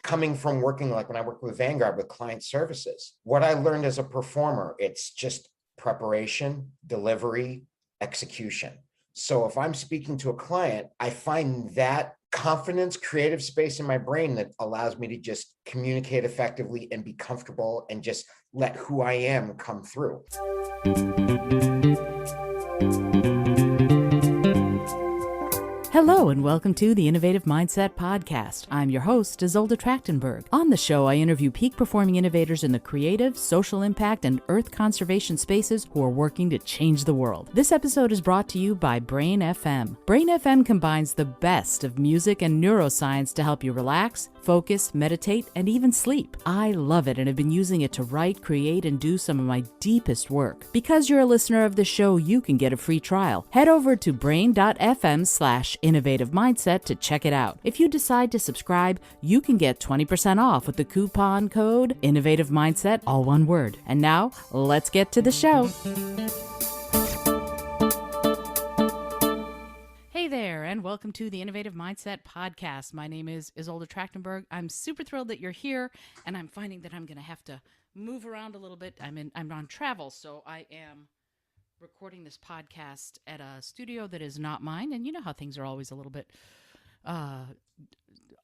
coming from working, like when I worked with Vanguard with client services, what I learned as a performer, it's just preparation, delivery, execution. So if I'm speaking to a client, I find that confidence, creative space in my brain that allows me to just communicate effectively and be comfortable and just let who I am come through. Hello and welcome to the Innovative Mindset Podcast. I'm your host, Isolde Trachtenberg. On the show, I interview peak performing innovators in the creative, social impact, and earth conservation spaces who are working to change the world. This episode is brought to you by Brain FM. Brain FM combines the best of music and neuroscience to help you relax, focus, meditate, and even sleep. I love it and have been using it to write, create, and do some of my deepest work. Because you're a listener of the show, you can get a free trial. Head over to brain.fm/innovative mindset to check it out. If you decide to subscribe, you can get 20% off with the coupon code Innovative Mindset, all one word. And now, let's get to the show. Hey there, and welcome to the Innovative Mindset Podcast. My name is Isolde Trachtenberg. I'm super thrilled that you're here, and I'm finding that I'm going to have to move around a little bit. I'm on travel, so I am recording this podcast at a studio that is not mine, and you know how things are always a little bit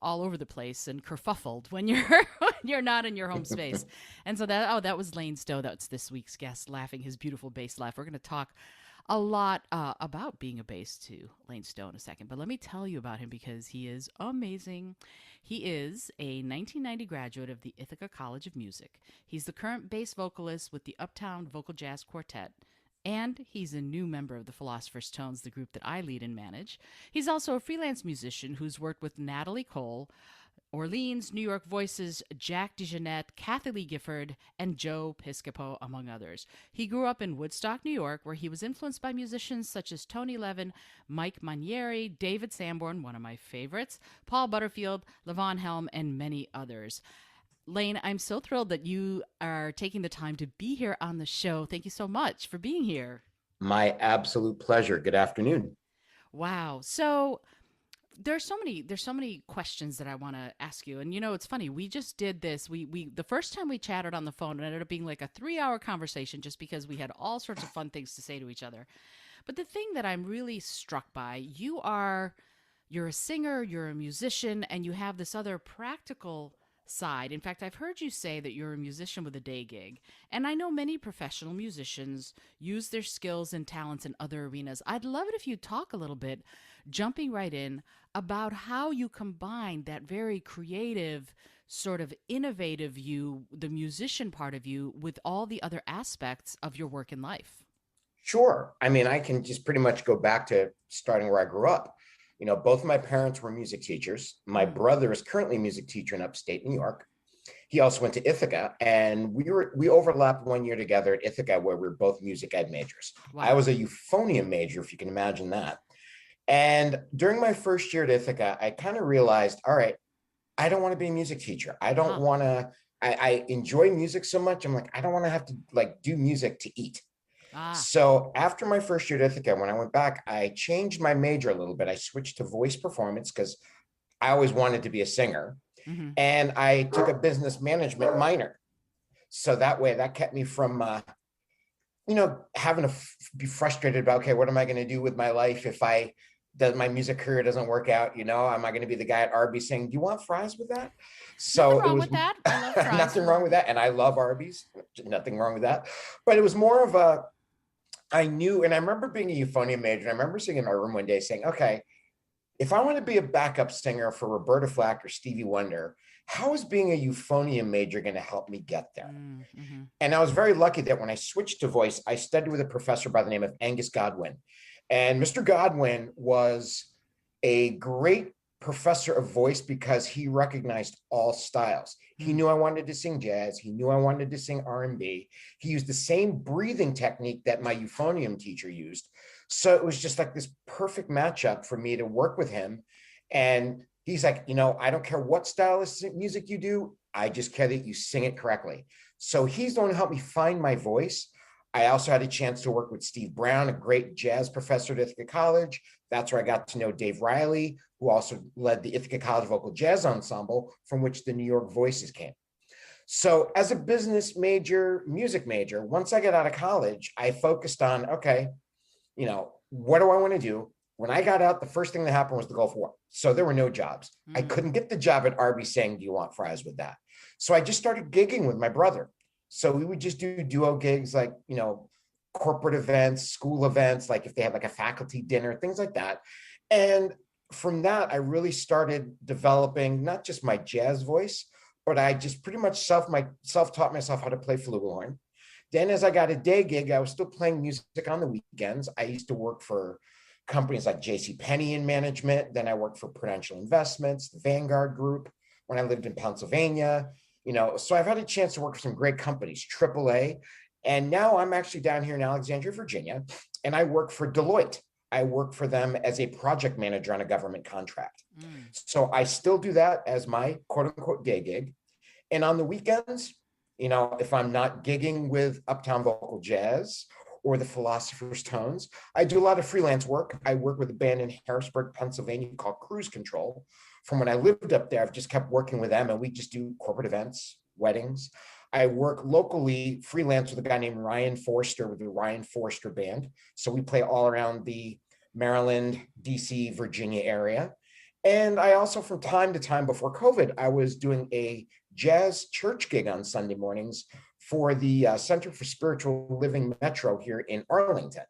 all over the place and kerfuffled when you're not in your home space. And so that was Lane Stowe. That's this week's guest, laughing his beautiful bass laugh. We're going to talk a lot about being a bass to Lane Stowe in a second, but let me tell you about him because he is amazing. He is a 1990 graduate of the Ithaca College of Music. He's the current bass vocalist with the Uptown Vocal Jazz Quartet, and he's a new member of the Philosopher's Tones, the group that I lead and manage. He's also a freelance musician who's worked with Natalie Cole, Orleans, New York Voices, Jack DeJohnette, Kathy Lee Gifford, and Joe Piscopo, among others. He grew up in Woodstock, New York, where he was influenced by musicians such as Tony Levin, Mike Manieri, David Sanborn, one of my favorites, Paul Butterfield, Levon Helm, and many others. Lane, I'm so thrilled that you are taking the time to be here on the show. Thank you so much for being here. My absolute pleasure. Good afternoon. Wow. So there's so many questions that I want to ask you. And you know, it's funny. We just did this. We the first time we chatted on the phone, it ended up being like a 3-hour conversation just because we had all sorts of fun things to say to each other. But the thing that I'm really struck by, you're a singer, you're a musician, and you have this other practical side. In fact, I've heard you say that you're a musician with a day gig, and I know many professional musicians use their skills and talents in other arenas. I'd love it if you talk a little bit, jumping right in, about how you combine that very creative, sort of innovative you, the musician part of you, with all the other aspects of your work in life. Sure. I mean, I can just pretty much go back to starting where I grew up. You know, both of my parents were music teachers. My brother is currently a music teacher in upstate New York. He also went to Ithaca, and we overlapped 1 year together at Ithaca where we were both music ed majors. Wow. I was a euphonium major, if you can imagine that. And during my first year at Ithaca, I kind of realized, all right, I don't want to be a music teacher. I don't want to, I enjoy music so much. I'm like, I don't want to have to like do music to eat. So after my first year at Ithaca, when I went back, I changed my major a little bit. I switched to voice performance because I always wanted to be a singer. Mm-hmm. And I took a business management minor. So that way that kept me from, having to be frustrated about, okay, what am I going to do with my life if my music career doesn't work out? You know, am I going to be the guy at Arby's saying, do you want fries with that? So nothing wrong with that. I love fries. Nothing wrong with that. And I love Arby's. Nothing wrong with that. But it was more of I knew, and I remember being a euphonium major, and I remember sitting in my room one day saying, okay, if I want to be a backup singer for Roberta Flack or Stevie Wonder, how is being a euphonium major going to help me get there? Mm-hmm. And I was very lucky that when I switched to voice, I studied with a professor by the name of Angus Godwin. And Mr. Godwin was a great professor of voice because he recognized all styles. He knew I wanted to sing jazz. He knew I wanted to sing R&B. He used the same breathing technique that my euphonium teacher used. So it was just like this perfect matchup for me to work with him. And he's like, I don't care what style of music you do. I just care that you sing it correctly. So he's the one who helped me find my voice. I also had a chance to work with Steve Brown, a great jazz professor at Ithaca College. That's where I got to know Dave Riley, who also led the Ithaca College Vocal Jazz Ensemble, from which the New York Voices came. So as a business major, music major, once I got out of college, I focused on, okay, what do I want to do? When I got out, the first thing that happened was the Gulf War. So there were no jobs. I couldn't get the job at Arby's saying, do you want fries with that? So I just started gigging with my brother. So we would just do duo gigs, like, corporate events, school events, like if they had like a faculty dinner, things like that. And from that, I really started developing not just my jazz voice, but I just pretty much self-taught myself how to play flugelhorn. Then as I got a day gig, I was still playing music on the weekends. I used to work for companies like J.C. Penney in management. Then I worked for Prudential Investments, the Vanguard Group, when I lived in Pennsylvania. So I've had a chance to work for some great companies, AAA. And now I'm actually down here in Alexandria, Virginia, and I work for Deloitte. I work for them as a project manager on a government contract. So I still do that as my quote unquote day gig. And on the weekends, if I'm not gigging with Uptown Vocal Jazz or the Philosopher's Tones, I do a lot of freelance work. I work with a band in Harrisburg, Pennsylvania called Cruise Control. From when I lived up there, I've just kept working with them, and we just do corporate events, weddings. I work locally freelance with a guy named Ryan Forster with the Ryan Forster Band. So we play all around the Maryland, DC, Virginia area. And I also, from time to time before COVID, I was doing a jazz church gig on Sunday mornings for the Center for Spiritual Living Metro here in Arlington.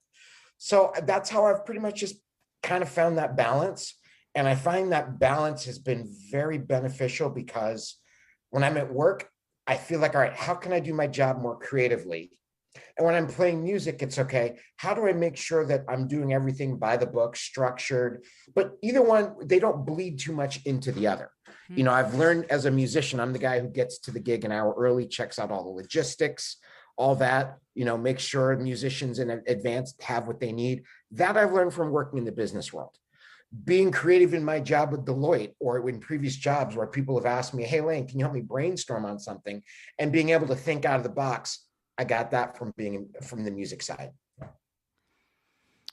So that's how I've pretty much just kind of found that balance. And I find that balance has been very beneficial because when I'm at work, I feel like, all right, how can I do my job more creatively? And when I'm playing music, it's okay. How do I make sure that I'm doing everything by the book, structured, but either one, they don't bleed too much into the other. I've learned as a musician, I'm the guy who gets to the gig an hour early, checks out all the logistics, all that, make sure musicians in advance have what they need. That I've learned from working in the business world. Being creative in my job with Deloitte or in previous jobs where people have asked me, hey, Lane, can you help me brainstorm on something? And being able to think out of the box, I got that from being from the music side.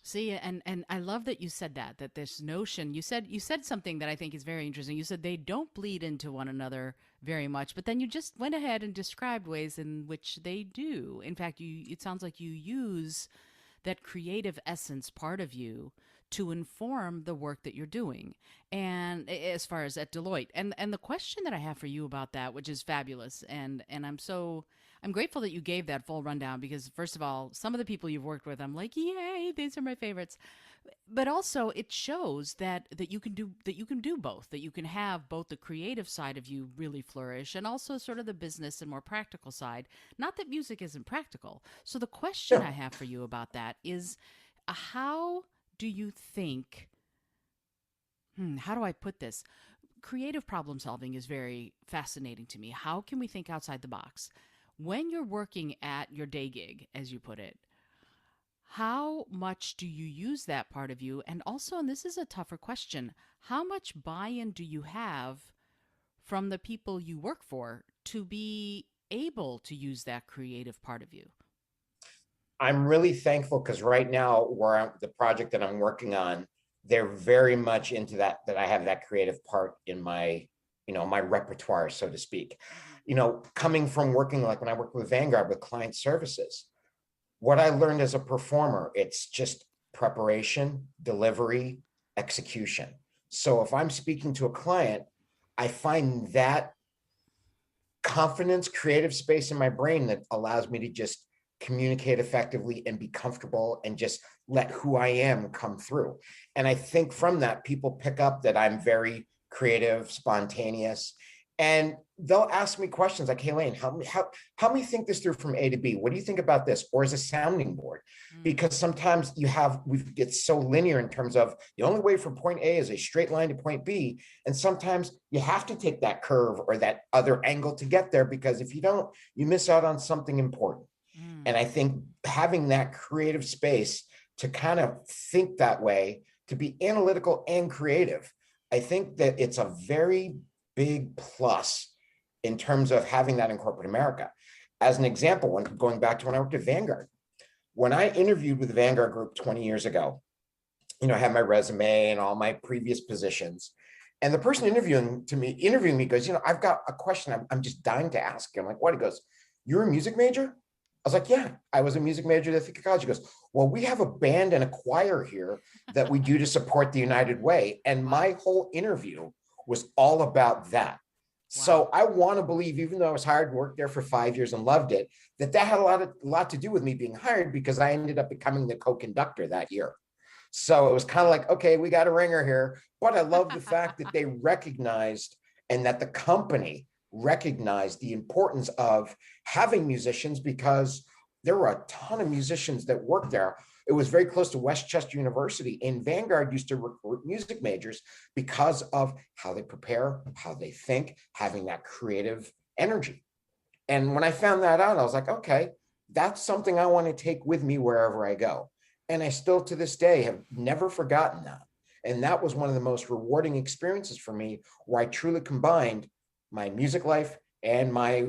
See, and I love that you said that this notion, you said something that I think is very interesting. You said they don't bleed into one another very much, but then you just went ahead and described ways in which they do. In fact, it sounds like you use that creative essence part of you to inform the work that you're doing. And as far as at Deloitte, and the question that I have for you about that, which is fabulous, and I'm grateful that you gave that full rundown, because first of all, some of the people you've worked with, I'm like, yay, these are my favorites. But also it shows that you can do both, that you can have both the creative side of you really flourish and also sort of the business and more practical side. Not that music isn't practical. So the question I have for you about that is, how do you think, how do I put this? Creative problem solving is very fascinating to me. How can we think outside the box? When you're working at your day gig, as you put it, how much do you use that part of you? And also, and this is a tougher question, how much buy-in do you have from the people you work for to be able to use that creative part of you? I'm really thankful because right now, the project that I'm working on, they're very much into that I have that creative part in my, my repertoire, so to speak. Coming from working, like when I worked with Vanguard with client services, what I learned as a performer, it's just preparation, delivery, execution. So if I'm speaking to a client, I find that confidence, creative space in my brain that allows me to just communicate effectively and be comfortable and just let who I am come through. And I think from that, people pick up that I'm very creative, spontaneous, and they'll ask me questions like, hey, Lane, help me think this through from A to B. What do you think about this? Or as a sounding board? Because sometimes we get so linear in terms of the only way from point A is a straight line to point B. And sometimes you have to take that curve or that other angle to get there, because if you don't, you miss out on something important. And I think having that creative space to kind of think that way, to be analytical and creative, I think that it's a very big plus in terms of having that in corporate America. As an example, going back to when I worked at Vanguard, when I interviewed with the Vanguard Group 20 years ago, I had my resume and all my previous positions. And the person interviewing me goes, I've got a question I'm just dying to ask you. I'm like, what? He goes, you're a music major? I was like, yeah, I was a music major at Ithaca College. He goes, well, we have a band and a choir here that we do to support the United Way. And Wow. my whole interview was all about that. Wow. So I want to believe, even though I was hired and worked there for 5 years and loved it, that had a lot to do with me being hired, because I ended up becoming the co-conductor that year. So it was kind of like, okay, we got a ringer here. But I love the fact that they recognized, and that the company recognized, the importance of having musicians, because there were a ton of musicians that worked there. It was very close to Westchester University, and Vanguard used to recruit music majors because of how they prepare, how they think, having that creative energy. And when I found that out, I was like, okay, that's something I want to take with me wherever I go. And I still to this day have never forgotten that. And that was one of the most rewarding experiences for me, where I truly combined my music life and my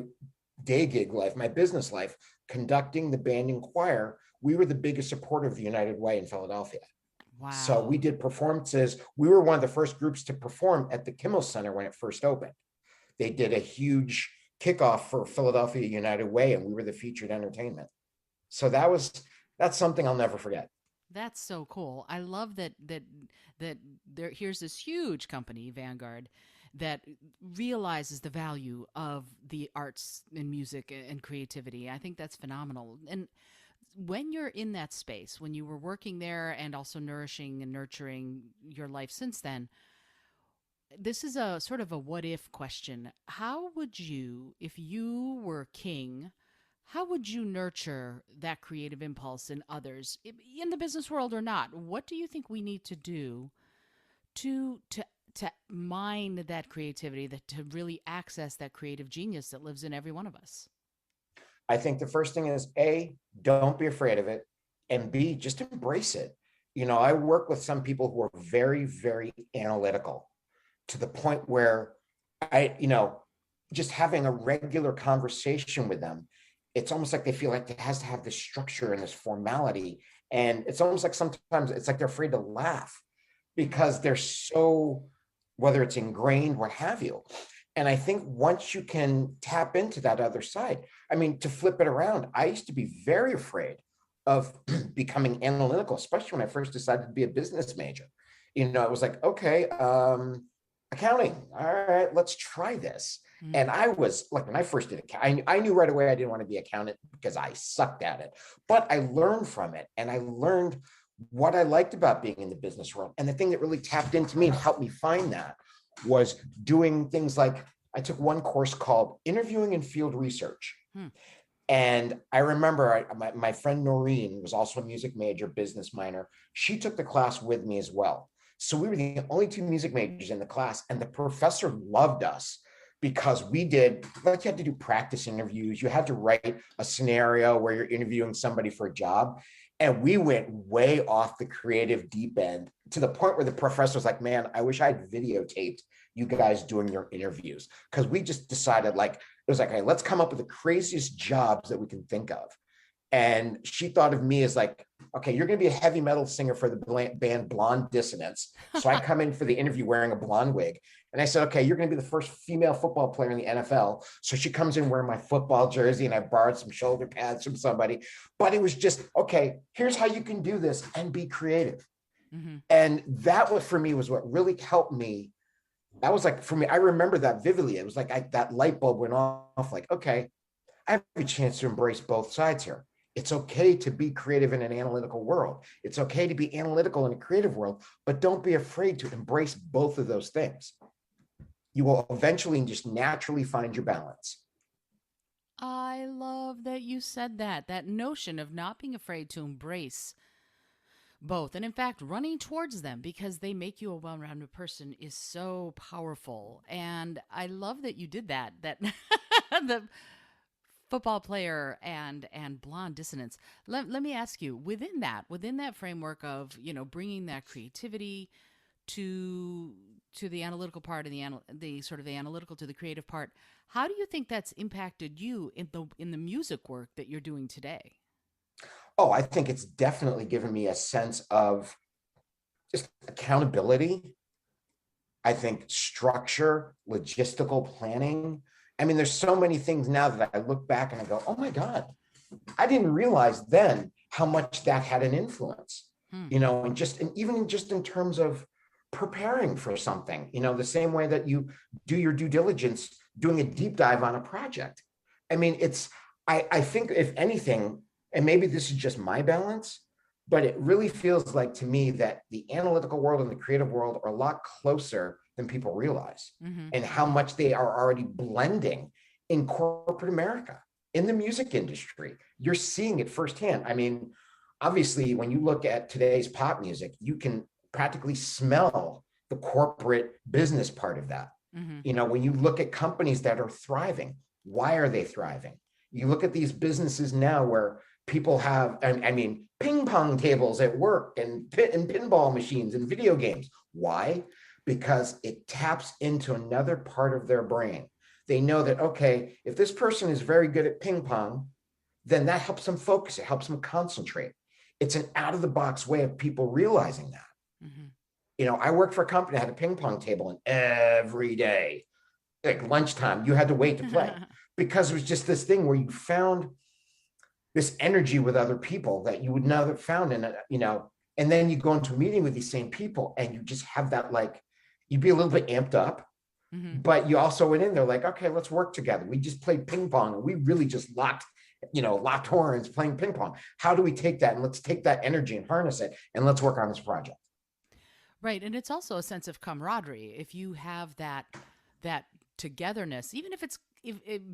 day gig life, my business life, conducting the band and choir. We were the biggest supporter of the United Way in Philadelphia. So we Wow. did performances. We were one of the first groups to perform at the Kimmel Center when it first opened. They did a huge kickoff for Philadelphia United Way, and we were the featured entertainment. So that's something I'll never forget. That's so cool. I love that there here's this huge company, Vanguard, that realizes the value of the arts and music and creativity. I think that's phenomenal. And when you're in that space, when you were working there and also nourishing and nurturing your life since then, this is a sort of a what if question. How would you, if you were king, how would you nurture that creative impulse in others in the business world or not? What do you think we need to do to to mine that creativity, that to really access that creative genius that lives in every one of us? I think the first thing is A, don't be afraid of it. And B, just embrace it. I work with some people who are very, very analytical, to the point where just having a regular conversation with them, it's almost like they feel like it has to have this structure and this formality. And it's almost like sometimes it's like they're afraid to laugh, because they're so, whether it's ingrained, what have you. And I think once you can tap into that other side, I mean, to flip it around, I used to be very afraid of becoming analytical, especially when I first decided to be a business major. It was like, okay, accounting. All right, let's try this. And Mm. I was like, when I first did it, I knew right away I didn't want to be an accountant, because I sucked at it. But I learned from it, and I learned what I liked about being in the business world. And the thing that really tapped into me and helped me find that was doing things like, I took one course called Interviewing and Field Research. Hmm. And I remember my friend Noreen was also a music major, business minor. She took the class with me as well. So we were the only two music majors in the class, and the professor loved us because we did, like, you had to do practice interviews. You had to write a scenario where you're interviewing somebody for a job. And we went way off the creative deep end, to the point where the professor was like, man, I wish I had videotaped you guys doing your interviews. Because we just decided, like, it was like, hey, let's come up with the craziest jobs that we can think of. And she thought of me as like, okay, you're going to be a heavy metal singer for the band Blonde Dissonance. So I come in for the interview wearing a blonde wig. And I said, okay, you're going to be the first female football player in the NFL. So she comes in wearing my football jersey, and I borrowed some shoulder pads from somebody. But it was just, okay, here's how you can do this and be creative. Mm-hmm. And that was, for me, was what really helped me. That was like, for me, I remember that vividly. It was like that light bulb went off, like, okay, I have a chance to embrace both sides here. It's okay to be creative in an analytical world. It's okay to be analytical in a creative world, but don't be afraid to embrace both of those things. You will eventually just naturally find your balance. I love that you said that. That notion of not being afraid to embrace both. And in fact, running towards them because they make you a well rounded person is so powerful. And I love that you did that. That the football player and blonde dissonance. Let me ask you, within that framework of, bringing that creativity to the analytical part and the sort of the analytical to the creative part, how do you think that's impacted you in the music work that you're doing today? Oh, I think it's definitely given me a sense of just accountability. I think structure, logistical planning. I mean, there's so many things now that I look back and I go, oh my God, I didn't realize then how much that had an influence, Hmm. and even just in terms of preparing for something, the same way that you do your due diligence, doing a deep dive on a project. I mean, I think if anything, and maybe this is just my balance, but it really feels like to me that the analytical world and the creative world are a lot closer than people realize, Mm-hmm. and how Mm-hmm. much they are already blending in corporate America, in the music industry. You're seeing it firsthand. I mean, obviously, when you look at today's pop music, you can practically smell the corporate business part of that. Mm-hmm. When you look at companies that are thriving, why are they thriving? You look at these businesses now where people have, I mean, ping pong tables at work and pinball machines and video games. Why? Because it taps into another part of their brain. They know that, okay, if this person is very good at ping pong, then that helps them focus. It helps them concentrate. It's an out of the box way of people realizing that. Mm-hmm. I worked for a company that had a ping pong table, and every day, like lunchtime, you had to wait to play because it was just this thing where you found this energy with other people that you would never have found and then you go into a meeting with these same people and you just have that, like, you'd be a little bit amped up, Mm-hmm. but you also went in there like, okay, let's work together. We just played ping pong and we really just locked horns playing ping pong. How do we take that, and let's take that energy and harness it, and let's work on this project. Right, and it's also a sense of camaraderie. If you have that togetherness, even if it's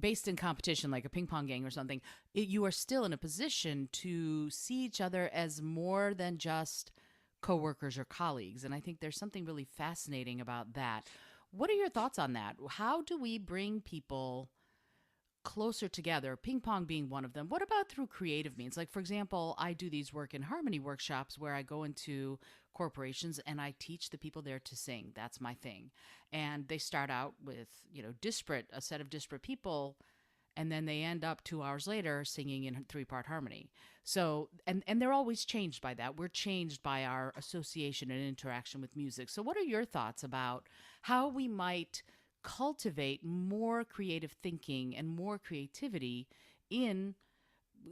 based in competition, like a ping pong gang or something, you are still in a position to see each other as more than just coworkers or colleagues. And I think there's something really fascinating about that. What are your thoughts on that? How do we bring people closer together, ping pong being one of them? What about through creative means? Like, for example, I do these work in harmony workshops where I go into corporations and I teach the people there to sing. That's my thing. And they start out with, a set of disparate people, and then they end up 2 hours later singing in three-part harmony. So, and they're always changed by that. We're changed by our association and interaction with music. So what are your thoughts about how we might cultivate more creative thinking and more creativity in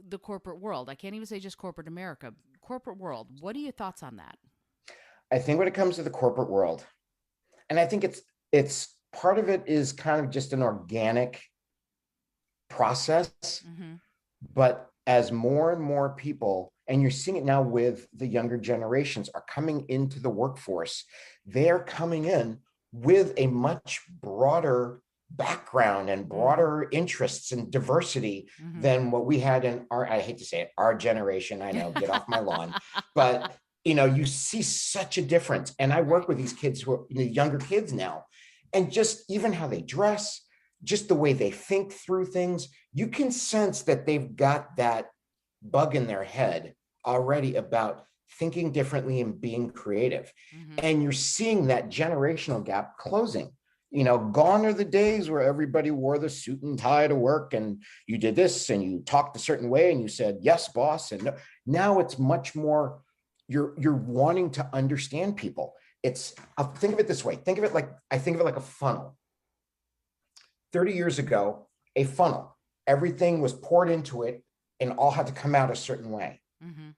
the corporate world? I can't even say just corporate America, corporate world. What are your thoughts on that? I think when it comes to the corporate world, and I think it's part of it is kind of just an organic process. Mm-hmm. But as more and more people, and you're seeing it now with the younger generations, are coming into the workforce, they're coming in with a much broader background and Mm-hmm. broader interests and diversity Mm-hmm. than what we had in our, I hate to say it, our generation. I know, get off my lawn. But you see such a difference. And I work Right. with these kids who are younger kids now, and just even how they dress, just the way they think through things, you can sense that they've got that bug in their head already about thinking differently and being creative. Mm-hmm. And you're seeing that generational gap closing. Gone are the days where everybody wore the suit and tie to work and you did this and you talked a certain way and you said, yes, boss. And no. Now it's much more, you're wanting to understand people. I'll think of it this way. I think of it like a funnel. 30 years ago, a funnel. Everything was poured into it and all had to come out a certain way. Mm-hmm.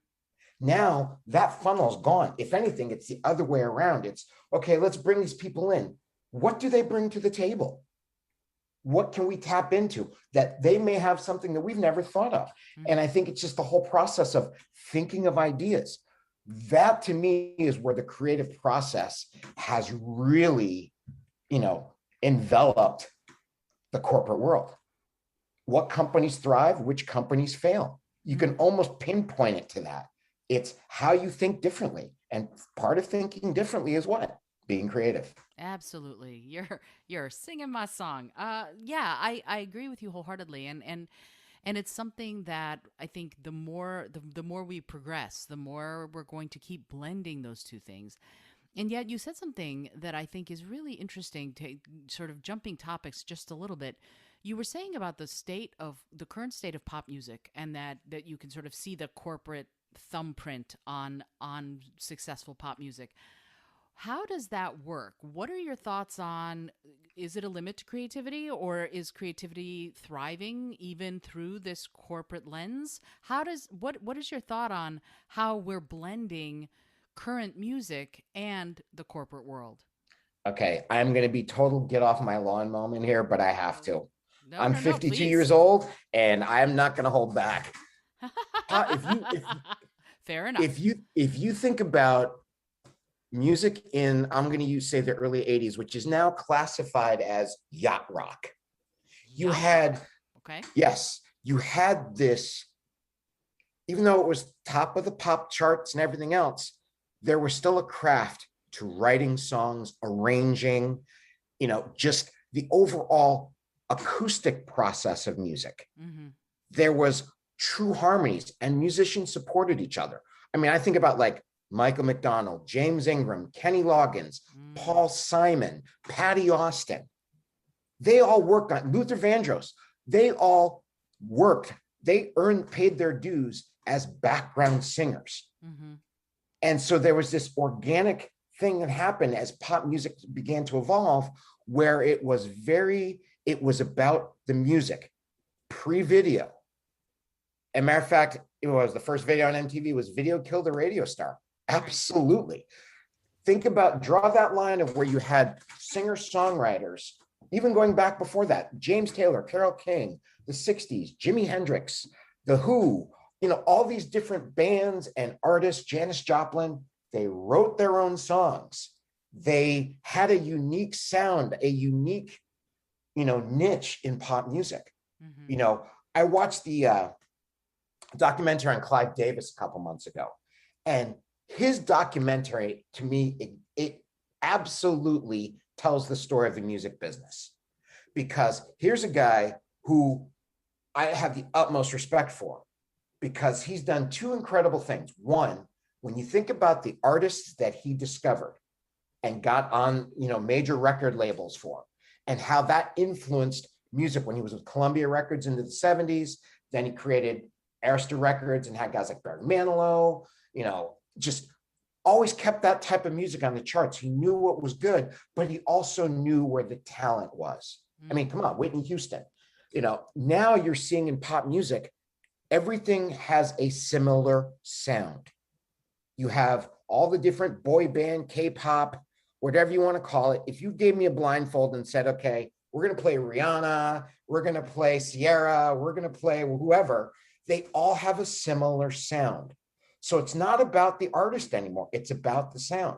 Now that funnel's gone. If anything, it's the other way around. It's okay, let's bring these people in. What do they bring to the table? What can we tap into that they may have something that we've never thought of? And Mm-hmm. I think it's just the whole process of thinking of ideas. That to me is where the creative process has really, enveloped the corporate world. What companies thrive, which companies fail. You can Mm-hmm. almost pinpoint it to that. It's how you think differently. And part of thinking differently is what? Being creative. Absolutely. You're singing my song. Yeah, I agree with you wholeheartedly. And it's something that I think the more we progress, the more we're going to keep blending those two things. And yet you said something that I think is really interesting, to sort of jumping topics just a little bit. You were saying about the current state of pop music, and that you can sort of see the corporate thumbprint on successful pop music. How does that work? What are your thoughts on, is it a limit to creativity, or is creativity thriving even through this corporate lens? What is your thought on how we're blending current music and the corporate world? Okay, I'm going to be total get off my lawn moment here, but I have Oh, to. no, I'm no, no, 52 please. years old, and I'm not going to hold back. Fair If enough. you if you think about music in, I'm going to use say the early 80s, which is now classified as yacht rock. You Yacht rock. had, Okay. yes, you had this, even though it was top of the pop charts and everything else, there was still a craft to writing songs, arranging, just the overall acoustic process of music. Mm-hmm. There was true harmonies and musicians supported each other. I mean, I think about like Michael McDonald, James Ingram, Kenny Loggins, Mm. Paul Simon, Patty Austin. They all worked on Luther Vandross. They all worked. They paid their dues as background singers. Mm-hmm. And so there was this organic thing that happened as pop music began to evolve, where it was about the music pre-video. As a matter of fact, it was the first video on MTV was Video Killed the Radio Star. Absolutely. Think about, draw that line of where you had singer-songwriters, even going back before that, James Taylor, Carole King, the 60s, Jimi Hendrix, The Who, all these different bands and artists, Janis Joplin, they wrote their own songs. They had a unique sound, a unique, niche in pop music. Mm-hmm. I watched the documentary on Clive Davis a couple months ago, and his documentary, to me, it absolutely tells the story of the music business. Because here's a guy who I have the utmost respect for, because he's done two incredible things. One, when you think about the artists that he discovered and got on, major record labels for, and how that influenced music when he was with Columbia Records into the 70s, then he created Arista Records and had guys like Barry Manilow, just always kept that type of music on the charts. He knew what was good, but he also knew where the talent was. I mean, come on, Whitney Houston. Now you're seeing in pop music, everything has a similar sound. You have all the different boy band, K-pop, whatever you want to call it. If you gave me a blindfold and said, okay, we're going to play Rihanna, we're going to play Sierra, we're going to play whoever, they all have a similar sound. So it's not about the artist anymore. It's about the sound.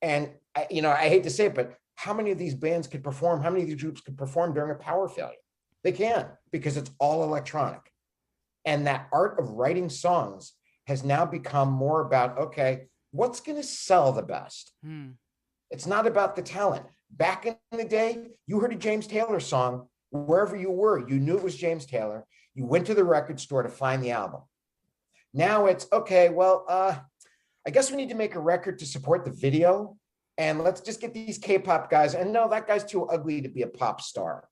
And, I hate to say it, but how many of these bands could perform? How many of these groups could perform during a power failure? They can, because it's all electronic. And that art of writing songs has now become more about, okay, what's going to sell the best? Mm. It's not about the talent. Back in the day, you heard a James Taylor song, wherever you were, you knew it was James Taylor. You went to the record store to find the album. Now it's, okay, well, I guess we need to make a record to support the video. And let's just get these K-pop guys. And no, that guy's too ugly to be a pop star.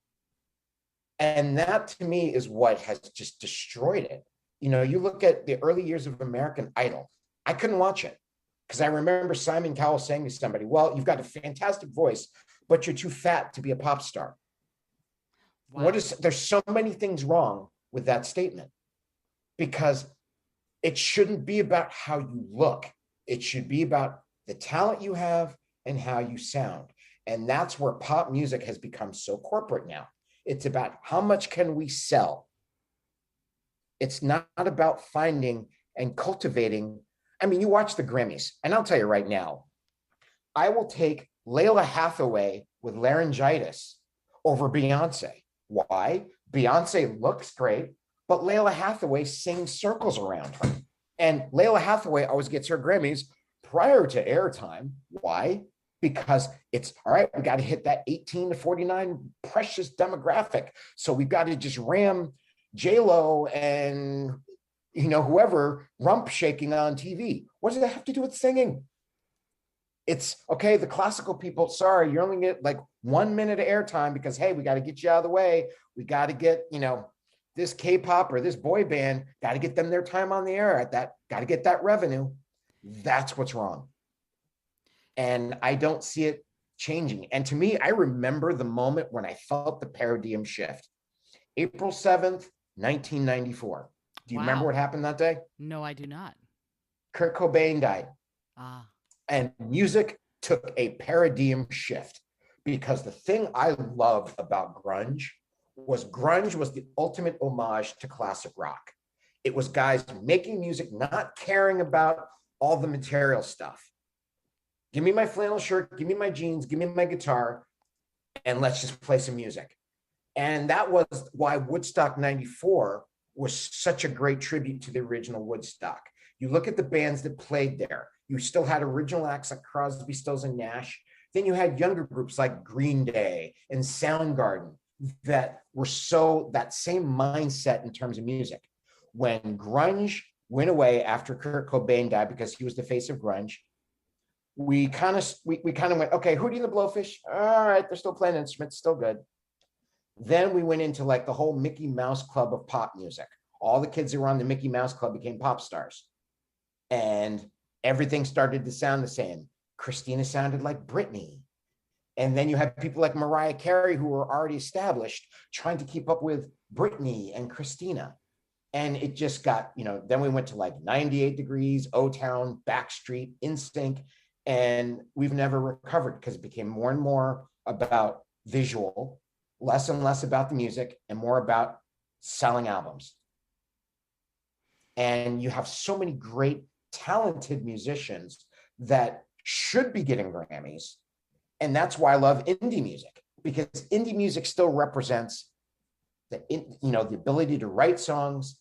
And that to me is what has just destroyed it. You look at the early years of American Idol. I couldn't watch it because I remember Simon Cowell saying to somebody, well, you've got a fantastic voice, but you're too fat to be a pop star. Wow. There's so many things wrong with that statement, because it shouldn't be about how you look. It should be about the talent you have and how you sound. And that's where pop music has become so corporate now. It's about how much can we sell. It's not about finding and cultivating. I mean, you watch the Grammys, and I'll tell you right now, I will take Layla Hathaway with laryngitis over Beyonce. Why? Beyonce looks great, but Layla Hathaway sings circles around her. And Layla Hathaway always gets her Grammys prior to airtime. Why? Because it's, all right, we got to hit that 18 to 49 precious demographic. So we've got to just ram J-Lo and, whoever rump shaking on TV. What does that have to do with singing? It's okay. The classical people, sorry, you only get like 1 minute of airtime because, hey, we got to get you out of the way. We got to get, this K-pop or this boy band, got to get them their time on the air at that, got to get that revenue. That's what's wrong. And I don't see it changing. And to me, I remember the moment when I felt the paradigm shift. April 7th, 1994. Do you remember Wow. what happened that day? No, I do not. Kurt Cobain died. Ah. And music took a paradigm shift because the thing I loved about grunge was the ultimate homage to classic rock. It was guys making music, not caring about all the material stuff. Give me my flannel shirt, give me my jeans, give me my guitar, and let's just play some music. And that was why Woodstock 94 was such a great tribute to the original Woodstock. You look at the bands that played there, you still had original acts like Crosby, Stills, and Nash. Then you had younger groups like Green Day and Soundgarden that were that same mindset in terms of music. When grunge went away after Kurt Cobain died because he was the face of grunge, we kind of went, okay, Hootie and the Blowfish, all right, they're still playing instruments, still good. Then we went into like the whole Mickey Mouse Club of pop music. All the kids who were on the Mickey Mouse Club became pop stars. And everything started to sound the same. Christina sounded like Britney. And then you have people like Mariah Carey who were already established trying to keep up with Britney and Christina. And it just got, then we went to like 98 Degrees, O-Town, Backstreet, NSYNC, and we've never recovered because it became more and more about visual, less and less about the music, and more about selling albums. And you have so many great, talented musicians that should be getting Grammys. And that's why I love indie music, because indie music still represents the ability to write songs,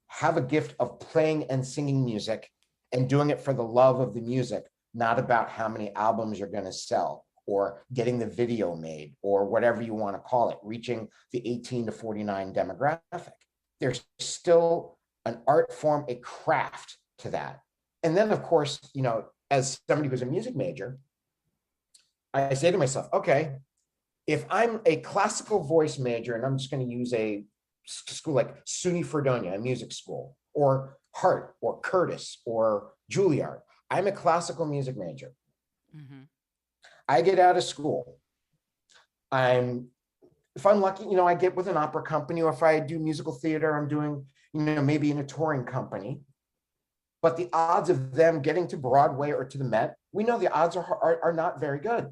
have a gift of playing and singing music and doing it for the love of the music, not about how many albums you're going to sell or getting the video made or whatever you want to call it, reaching the 18 to 49 demographic. There's still an art form, a craft to that. And then, of course, as somebody who's a music major, I say to myself, okay, if I'm a classical voice major and I'm just going to use a school like SUNY Fredonia, a music school, or Hart or Curtis or Juilliard, I'm a classical music major. Mm-hmm. I get out of school. If I'm lucky, I get with an opera company, or if I do musical theater, I'm doing, maybe in a touring company. But the odds of them getting to Broadway or to the Met, we know the odds are not very good.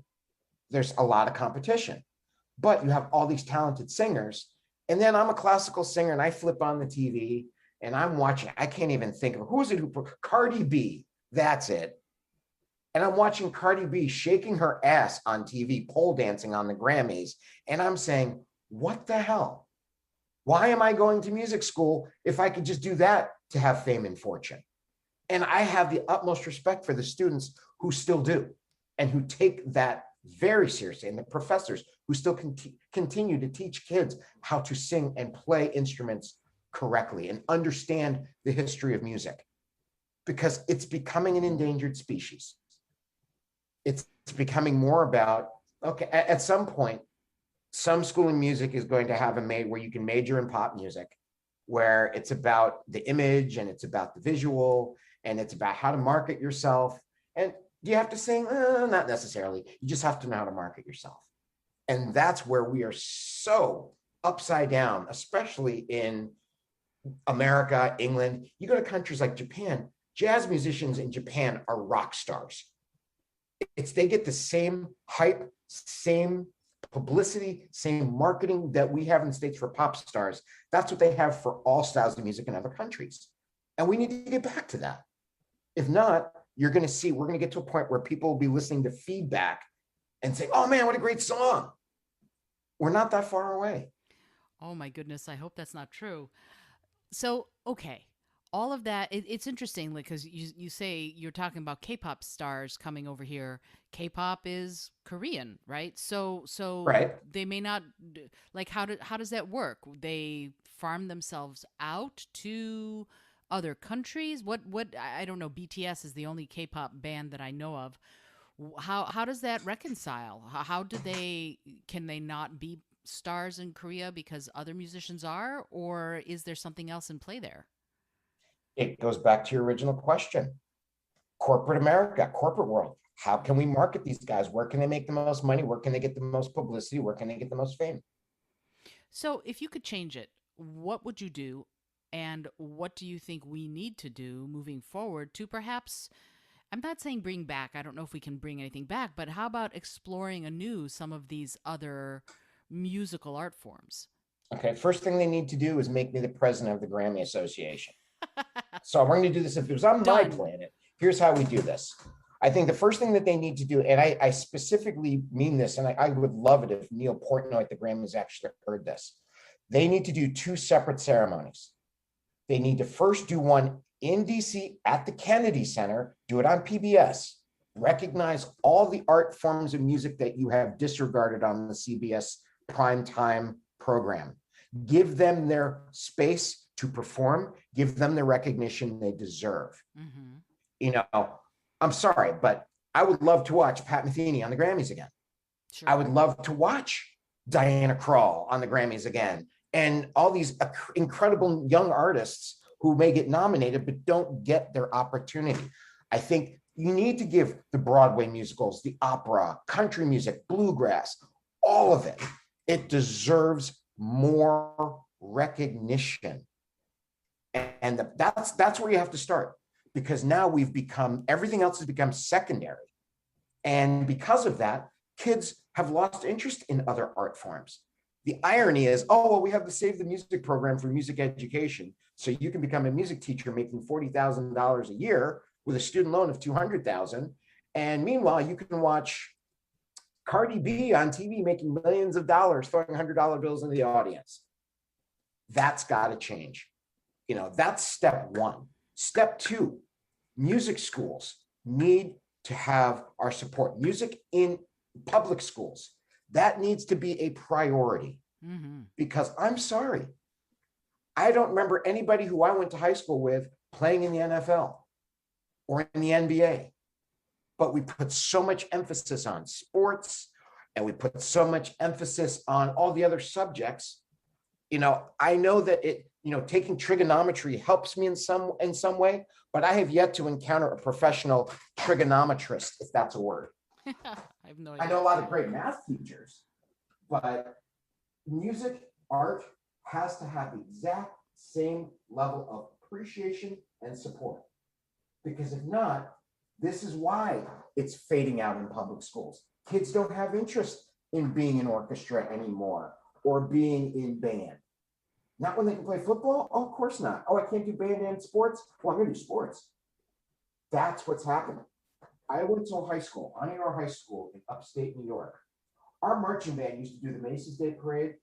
There's a lot of competition, but you have all these talented singers. And then I'm a classical singer and I flip on the TV and I'm watching, I can't even think of, who is it Cardi B, that's it. And I'm watching Cardi B shaking her ass on TV, pole dancing on the Grammys. And I'm saying, what the hell? Why am I going to music school if I could just do that to have fame and fortune? And I have the utmost respect for the students who still do and who take that very seriously, and the professors who still continue to teach kids how to sing and play instruments correctly and understand the history of music, because it's becoming an endangered species. It's becoming more about, okay, at some point, some school in music is going to have where you can major in pop music, where it's about the image and it's about the visual and it's about how to market yourself. And do you have to sing? Not necessarily. You just have to know how to market yourself. And that's where we are so upside down, especially in America, England. You go to countries like Japan, jazz musicians in Japan are rock stars. They get the same hype, same publicity, same marketing that we have in the States for pop stars. That's what they have for all styles of music in other countries. And we need to get back to that. If not, we're going to get to a point where people will be listening to feedback and say, oh man, what a great song. We're not that far away. Oh my goodness. I hope that's not true. So, okay. All of that, it's interesting because you say you're talking about K-pop stars coming over here. K-pop is Korean, right? So right. They may not, like, how does that work? They farm themselves out to other countries? What I don't know. BTS is the only K-pop band that I know of. How does that reconcile? How do they can they not be stars in Korea because other musicians are, or is there something else in play there? It goes back to your original question. Corporate America, corporate world. How can we market these guys? Where can they make the most money? Where can they get the most publicity? Where can they get the most fame? So, if you could change it, what would you do? And what do you think we need to do moving forward to perhaps, I'm not saying bring back, I don't know if we can bring anything back, but how about exploring anew some of these other musical art forms? Okay, first thing they need to do is make me the president of the Grammy Association. So we're going to do this. If it was on my Done. planet, here's how we do this. I think the first thing that they need to do, and I specifically mean this, and I would love it if Neil Portnoy at the Grammys actually heard this. They need to do two separate ceremonies. They need to first do one in DC at the Kennedy Center, do it on PBS, recognize all the art forms of music that you have disregarded on the CBS primetime program. Give them their space to perform, give them the recognition they deserve. Mm-hmm. You know, I'm sorry, but I would love to watch Pat Metheny on the Grammys again. I Sure. would love to watch Diana Krall on the Grammys again, and all these incredible young artists who may get nominated but don't get their opportunity. I think you need to give the Broadway musicals, the opera, country music, bluegrass, all of it. It deserves more recognition. And that's where you have to start, because now we've become, everything else has become secondary. And because of that, kids have lost interest in other art forms. The irony is, oh, well, we have the Save the Music program for music education. So you can become a music teacher making $40,000 a year with a student loan of $200,000. And meanwhile, you can watch Cardi B on TV making millions of dollars, throwing $100 bills in the audience. That's got to change. You know, that's step one. Step two, music schools need to have our support. Music in public schools, that needs to be a priority. Mm-hmm. Because I'm sorry, I don't remember anybody who I went to high school with playing in the NFL or in the NBA. But we put so much emphasis on sports, and we put so much emphasis on all the other subjects. You know, I know that taking trigonometry helps me in some way, but I have yet to encounter a professional trigonometrist, if that's a word. I have no I idea. know a lot of great math teachers, but music, art has to have the exact same level of appreciation and support. Because if not, this is why it's fading out in public schools. Kids don't have interest in being in orchestra anymore or being in band. Not when they can play football? Oh, of course not. Oh, I can't do band and sports? Well, I'm going to do sports. That's what's happening. I went to a high school, Iowa High School in upstate New York. Our marching band used to do the Macy's Day Parade.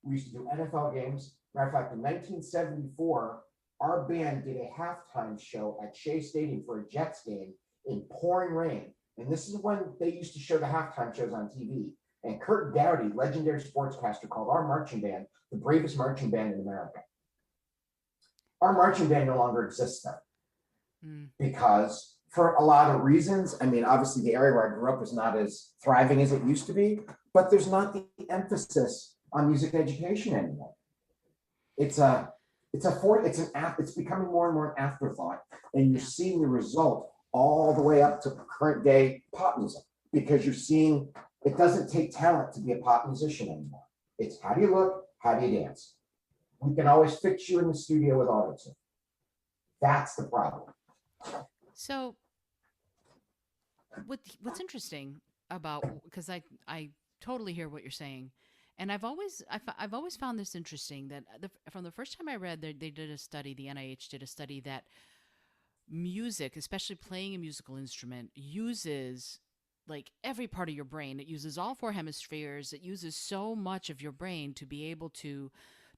We used to do NFL games. Matter of fact, in 1974, our band did a halftime show at Shea Stadium for a Jets game in pouring rain. And this is when they used to show the halftime shows on TV. And Kurt Dowdy, legendary sportscaster, called our marching band the bravest marching band in America. Our marching band no longer exists now because for a lot of reasons. I mean, obviously the area where I grew up was not as thriving as it used to be, but there's not the emphasis on music education anymore. It's becoming more and more an afterthought, and you're seeing the result all the way up to current day pop music, because you're seeing it doesn't take talent to be a pop musician anymore. It's how do you look, how do you dance? We can always fix you in the studio with auto-tune. That's the problem. So what's interesting about, because I totally hear what you're saying, and I've always found this interesting that from the first time I read, they did a study, the NIH did a study that music, especially playing a musical instrument, uses like every part of your brain. It uses all four hemispheres. It uses so much of your brain to be able to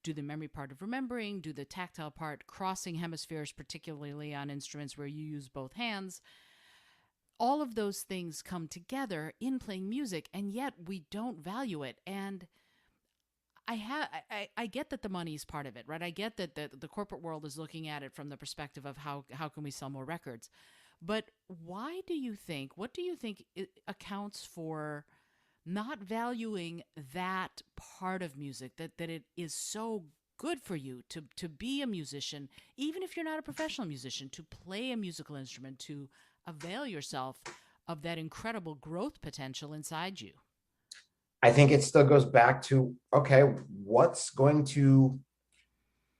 do the memory part of remembering, do the tactile part, crossing hemispheres, particularly on instruments where you use both hands. All of those things come together in playing music, and yet we don't value it. And I get that the money is part of it, right? I get that the corporate world is looking at it from the perspective of how can we sell more records. But why do you think, what do you think accounts for not valuing that part of music, that it is so good for you to be a musician, even if you're not a professional musician, to play a musical instrument, to avail yourself of that incredible growth potential inside you? I think it still goes back to, okay, what's going to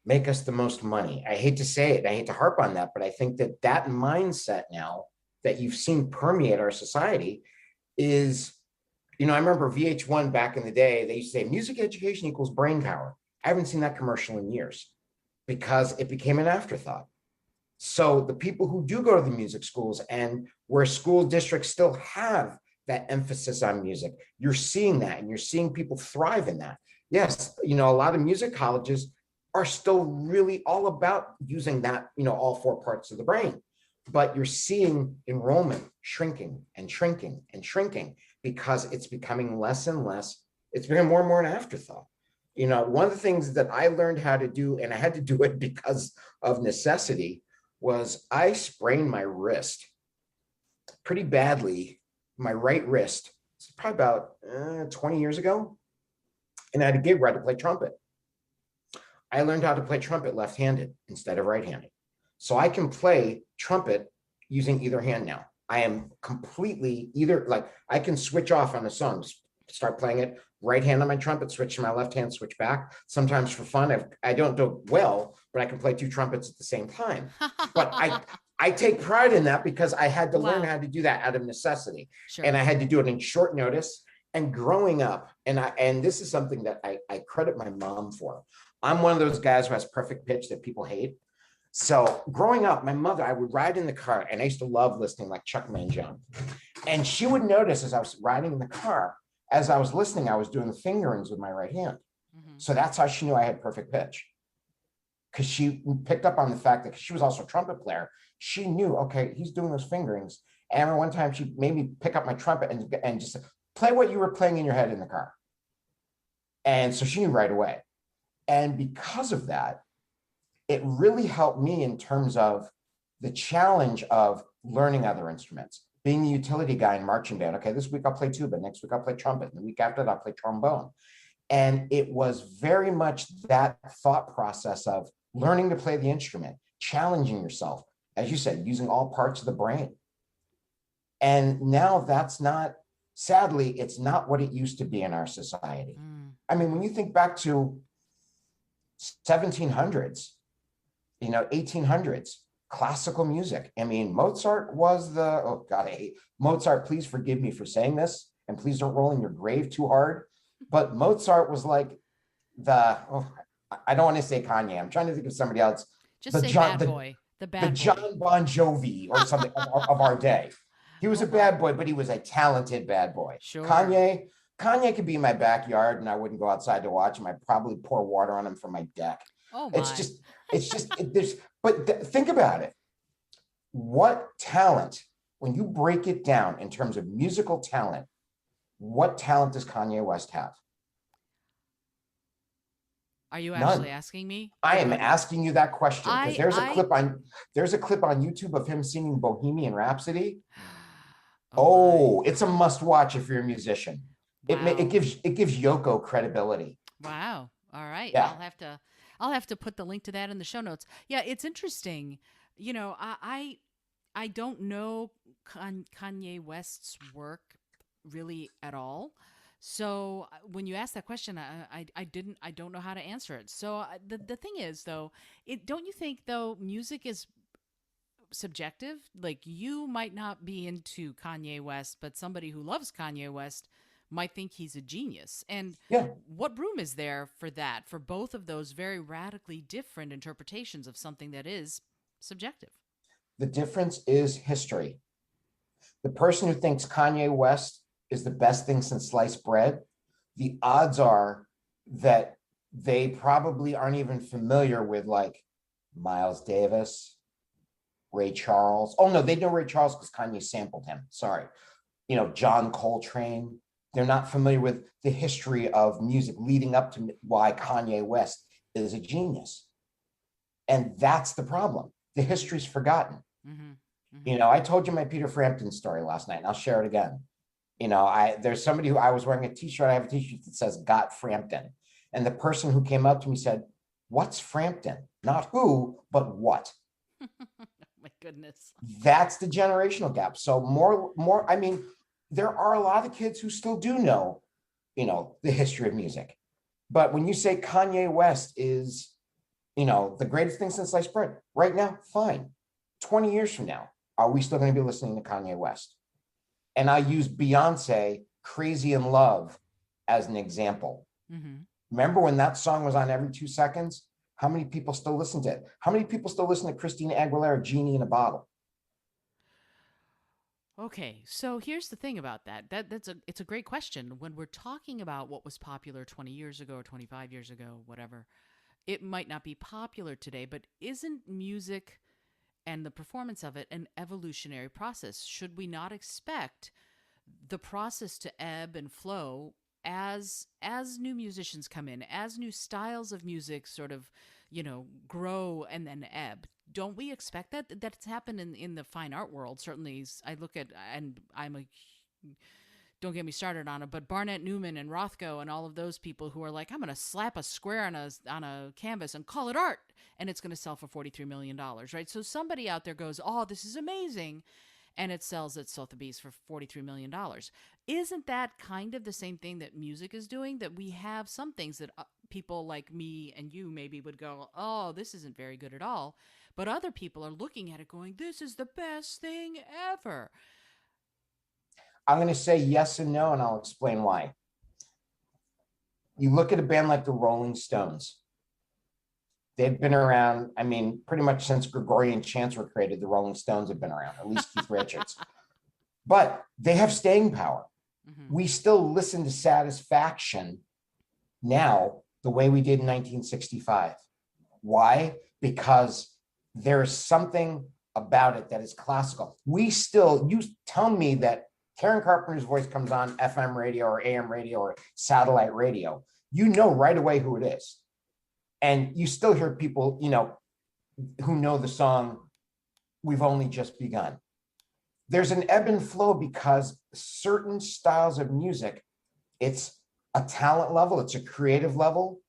make us the most money? I hate to say it, I hate to harp on that, but I think that that mindset now that you've seen permeate our society is, I remember VH1 back in the day, they used to say music education equals brain power. I haven't seen that commercial in years because it became an afterthought. So the people who do go to the music schools and where school districts still have that emphasis on music, you're seeing that and you're seeing people thrive in that. Yes, a lot of music colleges are still really all about using that, all four parts of the brain. But you're seeing enrollment shrinking and shrinking and shrinking because it's becoming less and less. It's becoming more and more an afterthought. One of the things that I learned how to do, and I had to do it because of necessity, was I sprained my wrist pretty badly, my right wrist. It's probably about 20 years ago. And I had a gig where I had to play trumpet. I learned how to play trumpet left-handed instead of right-handed. So I can play trumpet using either hand now. I am completely I can switch off on a song, start playing it, right hand on my trumpet, switch to my left hand, switch back. Sometimes for fun, I don't do it well, but I can play two trumpets at the same time. But I take pride in that because I had to learn Wow. how to do that out of necessity. Sure. And I had to do it in short notice. And growing up, and this is something that I credit my mom for. I'm one of those guys who has perfect pitch that people hate. So growing up, my mother, I would ride in the car and I used to love listening like Chuck Mangione. And she would notice as I was riding in the car, as I was listening, I was doing the fingerings with my right hand. Mm-hmm. So that's how she knew I had perfect pitch. Because she picked up on the fact that she was also a trumpet player. She knew, okay, he's doing those fingerings. And one time she made me pick up my trumpet and just play what you were playing in your head in the car. And so she knew right away. And because of that, it really helped me in terms of the challenge of learning other instruments, being the utility guy in marching band. Okay, this week I'll play tuba, next week I'll play trumpet, and the week after that I'll play trombone. And it was very much that thought process of learning to play the instrument, challenging yourself, as you said, using all parts of the brain. And now that's not, sadly, it's not what it used to be in our society. I mean, when you think back to 1700s, 1800s, classical music. I mean, Mozart was oh God, I hate Mozart. Please forgive me for saying this, and please don't roll in your grave too hard. But Mozart was like I don't want to say Kanye. I'm trying to think of somebody else. Just say Bad Boy. The John Bon Jovi or something of our day. He was a bad boy, but he was a talented bad boy. Sure. Kanye could be in my backyard and I wouldn't go outside to watch him. I'd probably pour water on him from my deck. Oh my. Think about it. What talent, when you break it down in terms of musical talent, what talent does Kanye West have? Are you actually asking me? I am asking you that question because there's a clip on YouTube of him singing Bohemian Rhapsody. Oh, it's a must watch if you're a musician. Wow. It gives Yoko credibility. Wow. All right. Yeah. I'll have to put the link to that in the show notes. Yeah, it's interesting. I don't know Kanye West's work really at all. So when you ask that question, I don't know how to answer it. So the thing is, though, don't you think though music is subjective? Like you might not be into Kanye West, but somebody who loves Kanye West might think he's a genius. And what room is there for that, for both of those very radically different interpretations of something that is subjective? The difference is history. The person who thinks Kanye West is the best thing since sliced bread, the odds are that they probably aren't even familiar with like Miles Davis, Ray Charles. Oh no, they know Ray Charles because Kanye sampled him. Sorry. John Coltrane. They're not familiar with the history of music leading up to why Kanye West is a genius. And that's the problem. The history's forgotten. Mm-hmm. Mm-hmm. You know, I told you my Peter Frampton story last night, and I'll share it again. You know, there's somebody who I was wearing a t-shirt. I have a t-shirt that says "Got Frampton," and the person who came up to me said, "What's Frampton? Not who, but what." My goodness. That's the generational gap. So more. I mean, there are a lot of kids who still do know, you know, the history of music. But when you say Kanye West is, you know, the greatest thing since sliced bread, right now, fine. 20 years from now, are we still going to be listening to Kanye West? And I use Beyonce, Crazy in Love, as an example. Mm-hmm. Remember when that song was on every 2 seconds? How many people still listen to it? How many people still listen to Christina Aguilera, Genie in a Bottle? Okay, so here's the thing about that. It's a great question. When we're talking about what was popular 20 years ago or 25 years ago, whatever, it might not be popular today, but isn't music and the performance of it an evolutionary process? Should we not expect the process to ebb and flow as new musicians come in, as new styles of music sort of, grow and then ebb? Don't we expect that's happened in the fine art world? Certainly, I look at, and don't get me started on it, but Barnett Newman and Rothko and all of those people who are like, I'm going to slap a square on a canvas and call it art, and it's going to sell for $43 million, right? So somebody out there goes, oh, this is amazing, and it sells at Sotheby's for $43 million. Isn't that kind of the same thing that music is doing? That we have some things that people like me and you maybe would go, oh, this isn't very good at all. But other people are looking at it going, this is the best thing ever. I'm going to say yes and no, and I'll explain why. You look at a band like the Rolling Stones. They've been around, I mean, pretty much since Gregorian chants were created, the Rolling Stones have been around, at least Keith Richards. But they have staying power. Mm-hmm. We still listen to Satisfaction now the way we did in 1965. Why? Because there is something about it that is classical. You tell me that Karen Carpenter's voice comes on FM radio or AM radio or satellite radio, you know right away who it is. And you still hear people, who know the song, We've Only Just Begun. There's an ebb and flow because certain styles of music, it's a talent level, it's a creative level.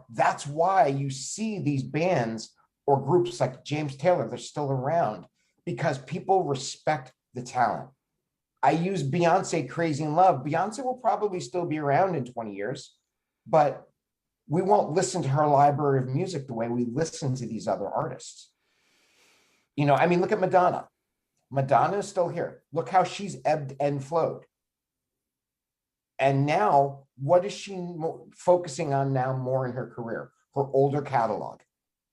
That's why you see these bands or groups like James Taylor, they're still around because people respect the talent. I use Beyonce, Crazy in Love. Beyonce will probably still be around in 20 years, but we won't listen to her library of music the way we listen to these other artists. Look at Madonna. Madonna is still here. Look how she's ebbed and flowed. And now, what is she focusing on now more in her career? Her older catalog.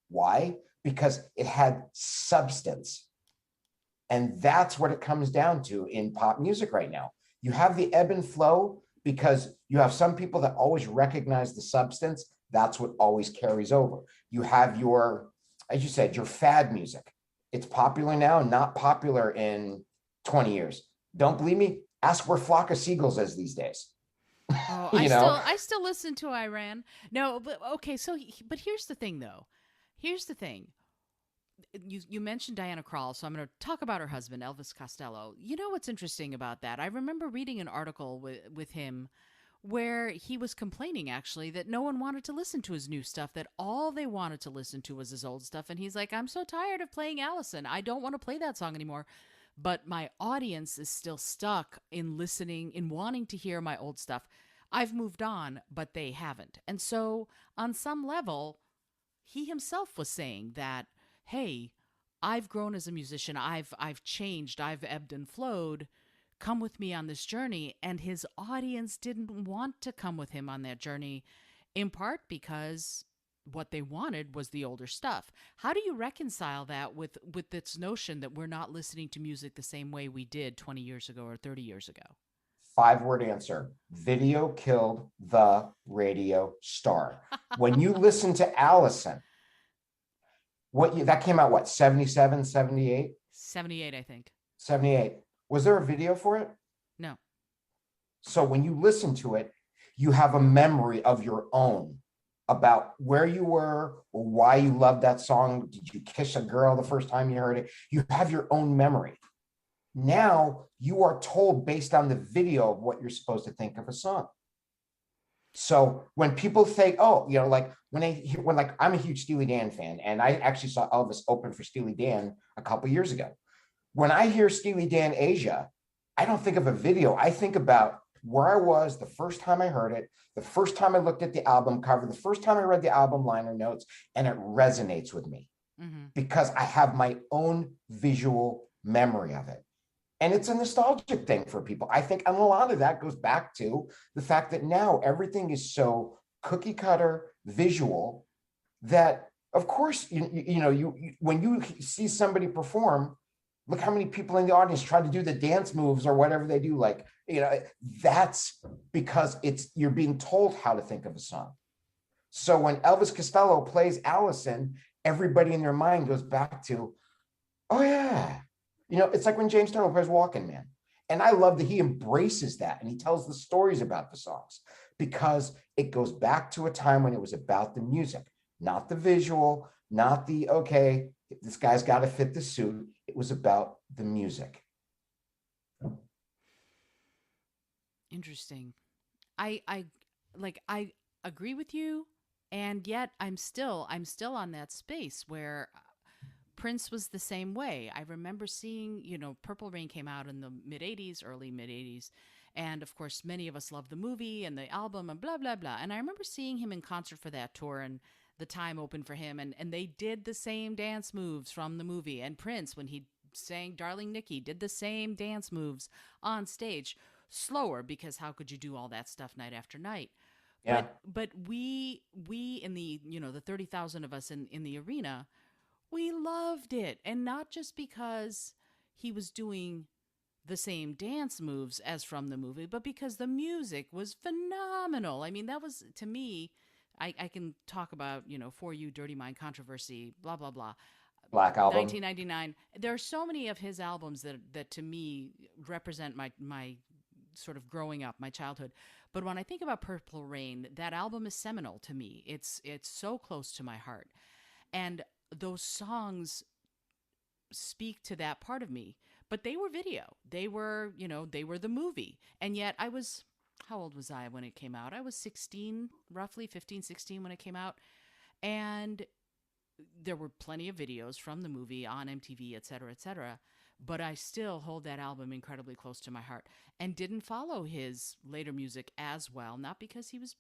Why? Because it had substance. And that's what it comes down to in pop music right now. You have the ebb and flow because you have some people that always recognize the substance. That's what always carries over. You have as you said, your fad music. It's popular now, not popular in 20 years. Don't believe me? Ask where Flock of Seagulls is these days. Oh, I still listen to Iran. No, but okay. But here's the thing, though. Here's the thing. You mentioned Diana Krall, so I'm going to talk about her husband, Elvis Costello. You know what's interesting about that? I remember reading an article with him where he was complaining, actually, that no one wanted to listen to his new stuff, that all they wanted to listen to was his old stuff. And he's like, I'm so tired of playing Allison. I don't want to play that song anymore. But my audience is still stuck in listening, in wanting to hear my old stuff. I've moved on, but they haven't. And so on some level, he himself was saying that, hey, I've grown as a musician. I've changed. I've ebbed and flowed. Come with me on this journey. And his audience didn't want to come with him on that journey, in part because what they wanted was the older stuff. How do you reconcile that with this notion that we're not listening to music the same way we did 20 years ago or 30 years ago? 5-word answer. Video killed the radio star. When you listen to Allison, that came out, 77, 78? 78, I think. 78. Was there a video for it? No. So when you listen to it, you have a memory of your own about where you were or why you loved that song. Did you kiss a girl the first time you heard it? You have your own memory. Now you are told based on the video of what you're supposed to think of a song. So when people say, oh, like when like I'm a huge Steely Dan fan, and I actually saw Elvis open for Steely Dan a couple years ago. When I hear Steely Dan Asia, I don't think of a video. I think about where I was the first time I heard it, the first time I looked at the album cover, the first time I read the album liner notes, and it resonates with me because I have my own visual memory of it. And it's a nostalgic thing for people. I think, and a lot of that goes back to the fact that now everything is so cookie cutter visual that, of course, when you see somebody perform, look how many people in the audience try to do the dance moves or whatever they do. Like, that's because you're being told how to think of a song. So when Elvis Costello plays Allison, everybody in their mind goes back to, oh yeah. It's like when James Turner plays Walking Man. And I love that he embraces that and he tells the stories about the songs because it goes back to a time when it was about the music, not the visual, not the, okay, this guy's got to fit the suit. It was about the music. Interesting. I agree with you, and yet I'm still on that space where Prince was the same way. I remember seeing, Purple Rain came out in the early mid 80s. And of course, many of us loved the movie and the album and blah, blah, blah. And I remember seeing him in concert for that tour and the time opened for him. And they did the same dance moves from the movie. And Prince, when he sang Darling Nikki, did the same dance moves on stage. Slower, because how could you do all that stuff night after night? Yeah. But we in the, the 30,000 of us in the arena, we loved it. And not just because he was doing the same dance moves as from the movie, but because the music was phenomenal. I mean, that was, to me, I can talk about, For You, Dirty Mind, Controversy, blah, blah, blah. Black Album. 1999. There are so many of his albums that to me represent my sort of growing up, my childhood. But when I think about Purple Rain, that album is seminal to me. It's so close to my heart. And those songs speak to that part of me, but they were video. They were, they were the movie. And yet how old was I when it came out? I was 16, roughly 15, 16 when it came out. And there were plenty of videos from the movie on MTV, et cetera, et cetera. But I still hold that album incredibly close to my heart and didn't follow his later music as well. Not because he was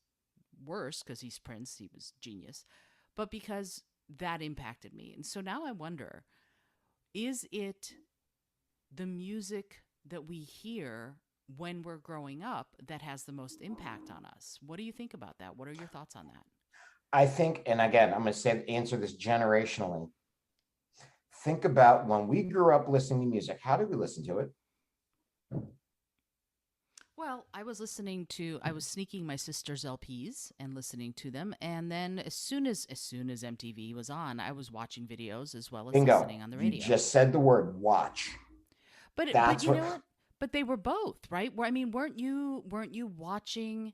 worse, because he's Prince, he was genius, but because that impacted me. And so now I wonder, is it the music that we hear when we're growing up that has the most impact on us? What do you think about that? What are your thoughts on that? I think, and again, I'm going to answer this generationally. Think about when we grew up listening to music. How did we listen to it? Well, I was sneaking my sister's LPs and listening to them. And then as soon as MTV was on, I was watching videos as well as Bingo. listening on the radio. You just said the word watch. But you know what? But they were both, right? I mean, weren't you watching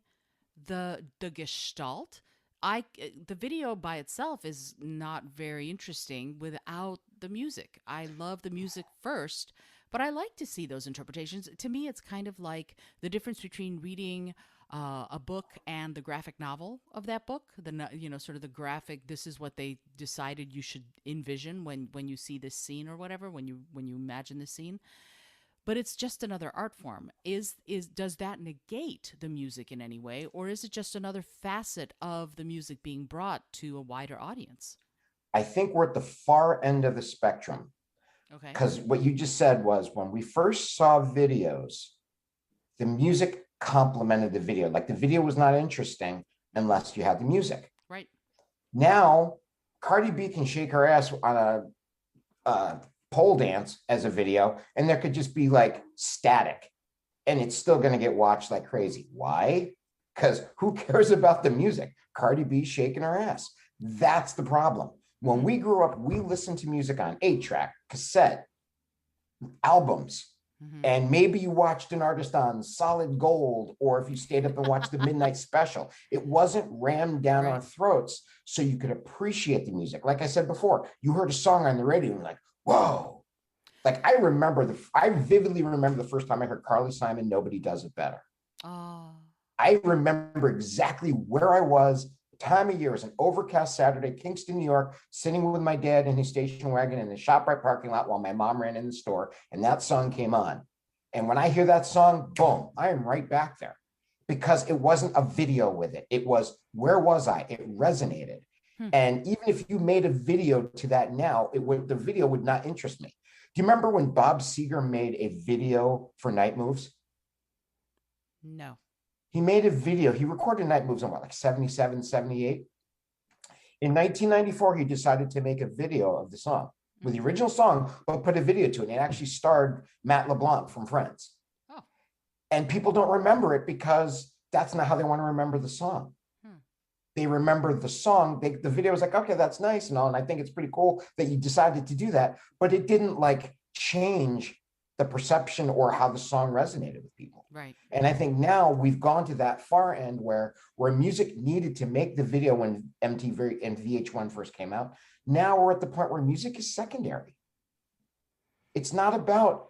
the Gestalt? The video by itself is not very interesting without the music. I love the music first, but I like to see those interpretations. To me, it's kind of like the difference between reading a book and the graphic novel of that book. Sort of the graphic. This is what they decided you should envision when you see this scene or whatever. When you imagine this scene. But it's just another art form. Does that negate the music in any way, or is it just another facet of the music being brought to a wider audience? I think we're at the far end of the spectrum. Okay. Because what you just said was when we first saw videos, the music complemented the video. Like the video was not interesting unless you had the music. Right. Now, Cardi B can shake her ass on a pole dance as a video, and there could just be like static, and it's still going to get watched like crazy. Why? Because who cares about the music? Cardi B shaking her ass. That's the problem. When we grew up, we listened to music on 8-track, cassette, albums. Mm-hmm. And maybe you watched an artist on Solid Gold, or if you stayed up and watched the Midnight Special. It wasn't rammed down our Right. throats so you could appreciate the music. Like I said before, you heard a song on the radio and you're like, whoa. Like I vividly remember the first time I heard Carly Simon, Nobody Does It Better. Oh. I remember exactly where I was. The time of year was an overcast Saturday, Kingston, New York, sitting with my dad in his station wagon in the ShopRite parking lot while my mom ran in the store, and that song came on. And when I hear that song, boom, I am right back there because it wasn't a video with it. It was, where was I? It resonated. Hmm. And even if you made a video to that now, the video would not interest me. Do you remember when Bob Seger made a video for Night Moves? No. He made a video. He recorded Night Moves on what, like 77, 78? In 1994, he decided to make a video of the song with the original song, but put a video to it. And it actually starred Matt LeBlanc from Friends. Oh. And people don't remember it because that's not how they want to remember the song. They remember the song. The video was like, okay, that's nice and all. And I think it's pretty cool that you decided to do that, but it didn't like change the perception or how the song resonated with people. Right. And I think now we've gone to that far end where music needed to make the video when MTV and VH1 first came out. Now we're at the point where music is secondary. It's not about,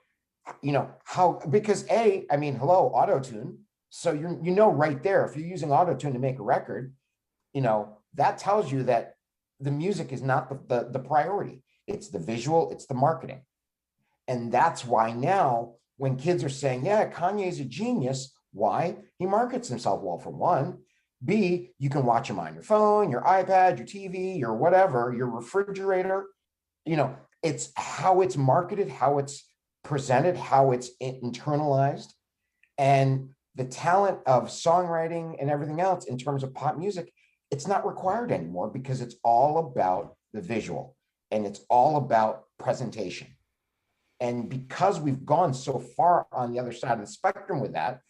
how, because hello, auto-tune. So right there, if you're using auto-tune to make a record, that tells you that the music is not the priority. It's the visual, it's the marketing. And that's why now when kids are saying, yeah, Kanye's a genius, why? He markets himself well, for one. B, you can watch him on your phone, your iPad, your TV, your whatever, your refrigerator. It's how it's marketed, how it's presented, how it's internalized. And the talent of songwriting and everything else in terms of pop music, it's not required anymore because it's all about the visual and it's all about presentation. And because we've gone so far on the other side of the spectrum with that,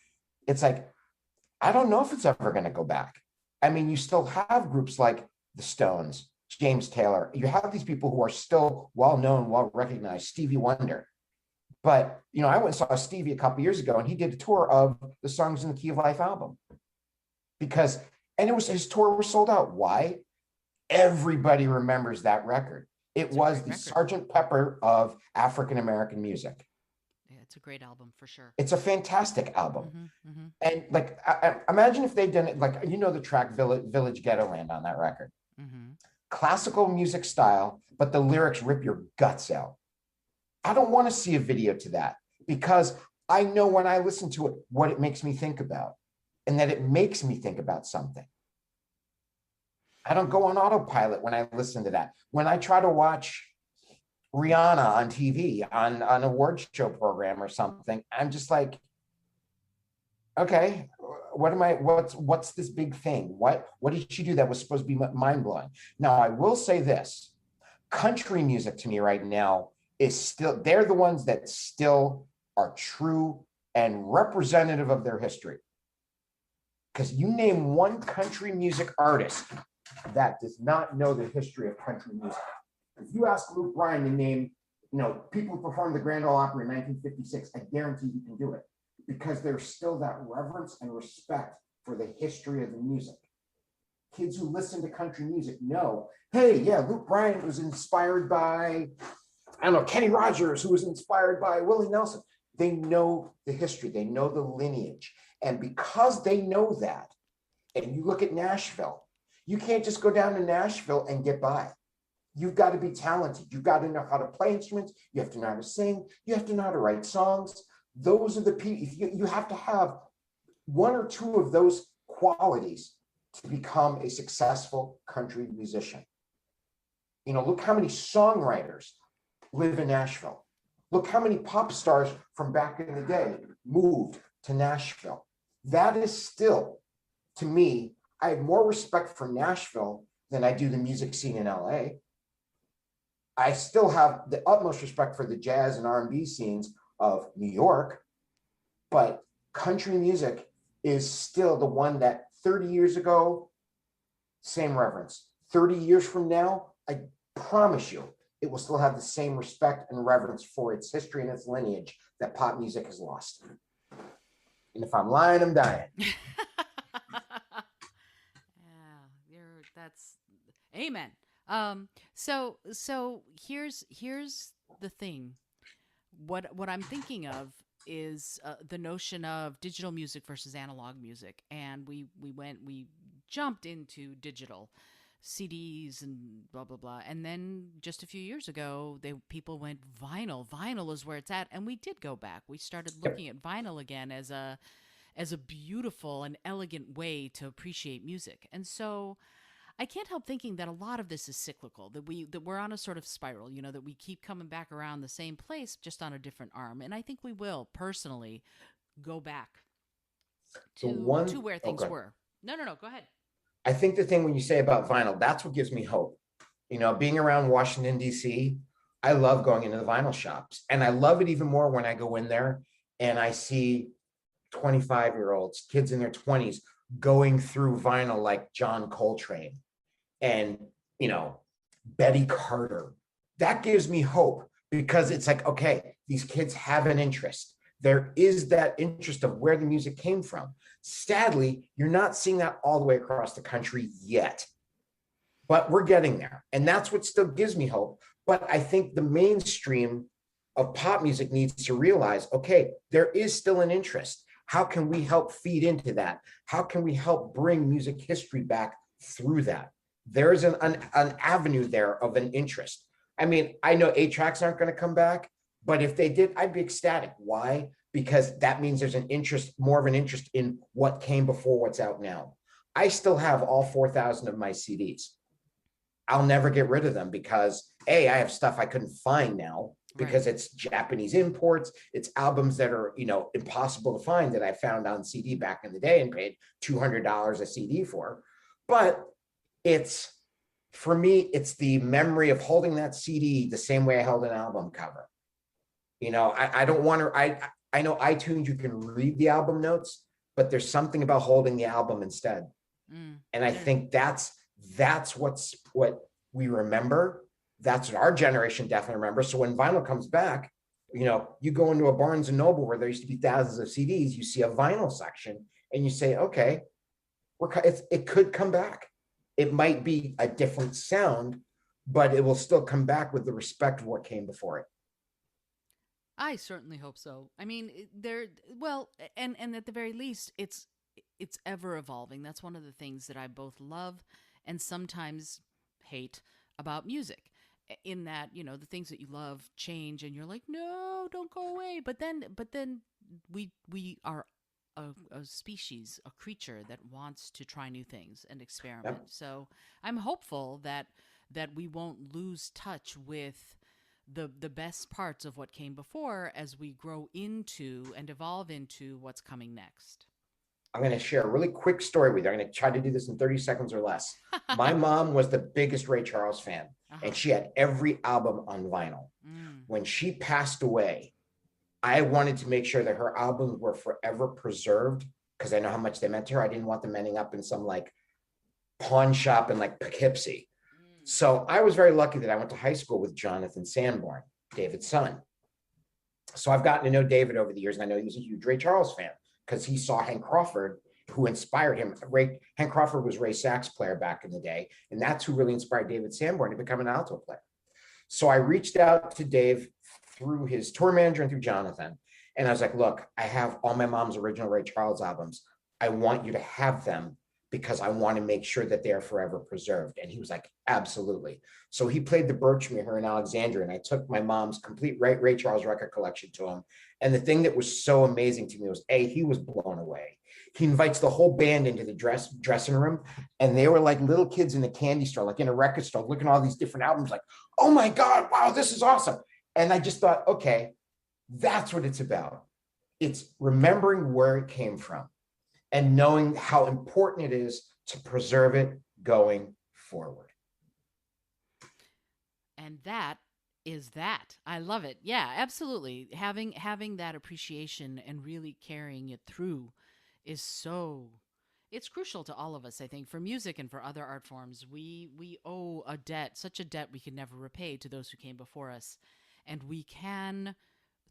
it's like, I don't know if it's ever going to go back. I mean, you still have groups like the Stones, James Taylor. You have these people who are still well-known, well-recognized, Stevie Wonder. But, I went and saw Stevie a couple of years ago, and he did a tour of the Songs in the Key of Life album. And his tour was sold out. Why? Everybody remembers that record. It was the Sgt. Pepper of African-American music. Yeah, it's a great album for sure. It's a fantastic album. And like, imagine if they'd done it, like, the track Village Ghetto Land on that record. Classical music style, but the lyrics rip your guts out. I don't want to see a video to that because I know when I listen to it, what it makes me think about, and that it makes me think about something. I don't go on autopilot when I listen to that. When I try to watch Rihanna on TV, on an award show program or something, I'm just like, okay, what's this big thing? What did she do that was supposed to be mind-blowing? Now, I will say this, country music to me right now is still, they're the ones that still are true and representative of their history. Because you name one country music artist that does not know the history of country music. If you ask Luke Bryan to name, people who performed the Grand Ole Opry in 1956, I guarantee you can do it because there's still that reverence and respect for the history of the music. Kids who listen to country music know, hey, yeah, Luke Bryan was inspired by, Kenny Rogers, who was inspired by Willie Nelson. They know the history, they know the lineage. And because they know that, and you look at Nashville, you can't just go down to Nashville and get by. You've got to be talented. You've got to know how to play instruments. You have to know how to sing. You have to know how to write songs. Those are the people, you have to have one or two of those qualities to become a successful country musician. Look how many songwriters live in Nashville. Look how many pop stars from back in the day moved to Nashville. That is still, to me, I have more respect for Nashville than I do the music scene in LA. I still have the utmost respect for the jazz and R&B scenes of New York, but country music is still the one that 30 years ago, same reverence. 30 years from now, I promise you, it will still have the same respect and reverence for its history and its lineage that pop music has lost. And if I'm lying, I'm dying. Yeah, that's amen. So here's the thing. What I'm thinking of is the notion of digital music versus analog music, and we jumped into digital CDs and blah blah blah, and then just a few years ago, people went vinyl. Vinyl is where it's at, and we did go back. We started Yep. looking at vinyl again as a beautiful and elegant way to appreciate music, and so I can't help thinking that a lot of this is cyclical, that we're on a sort of spiral, that we keep coming back around the same place just on a different arm. And I think we will personally go back The to one, where oh, things good. were. No, go ahead. I think the thing when you say about vinyl, that's what gives me hope. Being around Washington, D.C., I love going into the vinyl shops. And I love it even more when I go in there and I see 25-year-olds, kids in their 20s, going through vinyl like John Coltrane and, you know, Betty Carter. That gives me hope because it's like, okay, these kids have an interest. There is that interest of where the music came from. Sadly, you're not seeing that all the way across the country yet, but we're getting there. And that's what still gives me hope. But I think the mainstream of pop music needs to realize, okay, there is still an interest. How can we help feed into that? How can we help bring music history back through that? There's an avenue there of an interest. I mean, I know 8 tracks aren't going to come back, but if they did, I'd be ecstatic. Why? Because that means there's an interest, more of an interest in what came before what's out now. I still have all 4,000 of my CDs. I'll never get rid of them because A, I have stuff I couldn't find now Right. because it's Japanese imports, it's albums that are, impossible to find that I found on CD back in the day and paid $200 a CD for. But it's for me, it's the memory of holding that CD the same way I held an album cover. I don't want to, I know iTunes, you can read the album notes, but there's something about holding the album instead. Mm. And I There, think that's what we remember. That's what our generation definitely remembers. So when vinyl comes back, you go into a Barnes and Noble where there used to be thousands of CDs, you see a vinyl section and you say, okay, it could come back. It might be a different sound, but it will still come back with the respect of what came before it. I certainly hope so. I mean, there. Well, and at the very least, it's ever evolving. That's one of the things that I both love and sometimes hate about music. In that, the things that you love change, and you're like, no, don't go away. But then we are a species, a creature that wants to try new things and experiment. Yep. So I'm hopeful that we won't lose touch with the best parts of what came before as we grow into and evolve into what's coming next. I'm going to share a really quick story with you. I'm going to try to do this in 30 seconds or less. My mom was the biggest Ray Charles fan, and Uh-huh. she had every album on vinyl. Mm. When she passed away, I wanted to make sure that her albums were forever preserved because I know how much they meant to her. I didn't want them ending up in some like pawn shop in like Poughkeepsie. Mm. So I was very lucky that I went to high school with Jonathan Sanborn, David's son. So I've gotten to know David over the years, and I know he was a huge Ray Charles fan because he saw Hank Crawford, who inspired him. Hank Crawford was Ray sax player back in the day, and that's who really inspired David Sanborn to become an alto player. So I reached out to Dave through his tour manager and through Jonathan, and I was like, "Look, I have all my mom's original Ray Charles albums. I want you to have them because I want to make sure that they are forever preserved." And he was like, "Absolutely." So he played the Birchmere here in Alexandria, and I took my mom's complete Ray Charles record collection to him. And the thing that was so amazing to me was, he was blown away. He invites the whole band into the dressing room, and they were like little kids in a candy store, like in a record store, looking at all these different albums, like, "Oh my God, wow, this is awesome." And I just thought, okay, that's what it's about. It's remembering where it came from and knowing how important it is to preserve it going forward. And that is that. I love it. Yeah, absolutely. Having that appreciation and really carrying it through is so It's crucial to all of us, I think, for music and for other art forms. We owe a debt, such a debt we can never repay to those who came before us. And we can,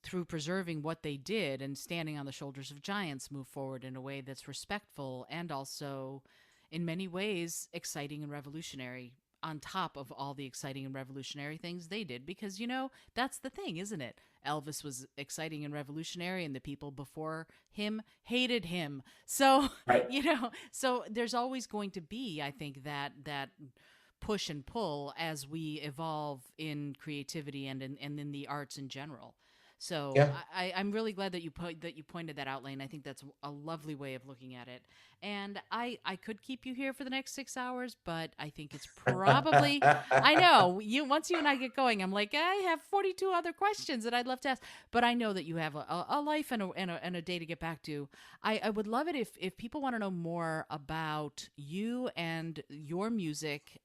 through preserving what they did and standing on the shoulders of giants, move forward in a way that's respectful and also, in many ways, exciting and revolutionary, on top of all the exciting and revolutionary things they did. Because, that's the thing, isn't it? Elvis was exciting and revolutionary, and the people before him hated him. So, Right. so there's always going to be, I think, that push and pull as we evolve in creativity and in the arts in general. So Yeah. I'm really glad that you pointed that out, Lane. I think that's a lovely way of looking at it. And I could keep you here for the next 6 hours, but I think it's probably I know you once you and I get going, I'm like I have 42 other questions that I'd love to ask, but I know that you have a life and a day to get back to. I would love it if people want to know more about you and your music.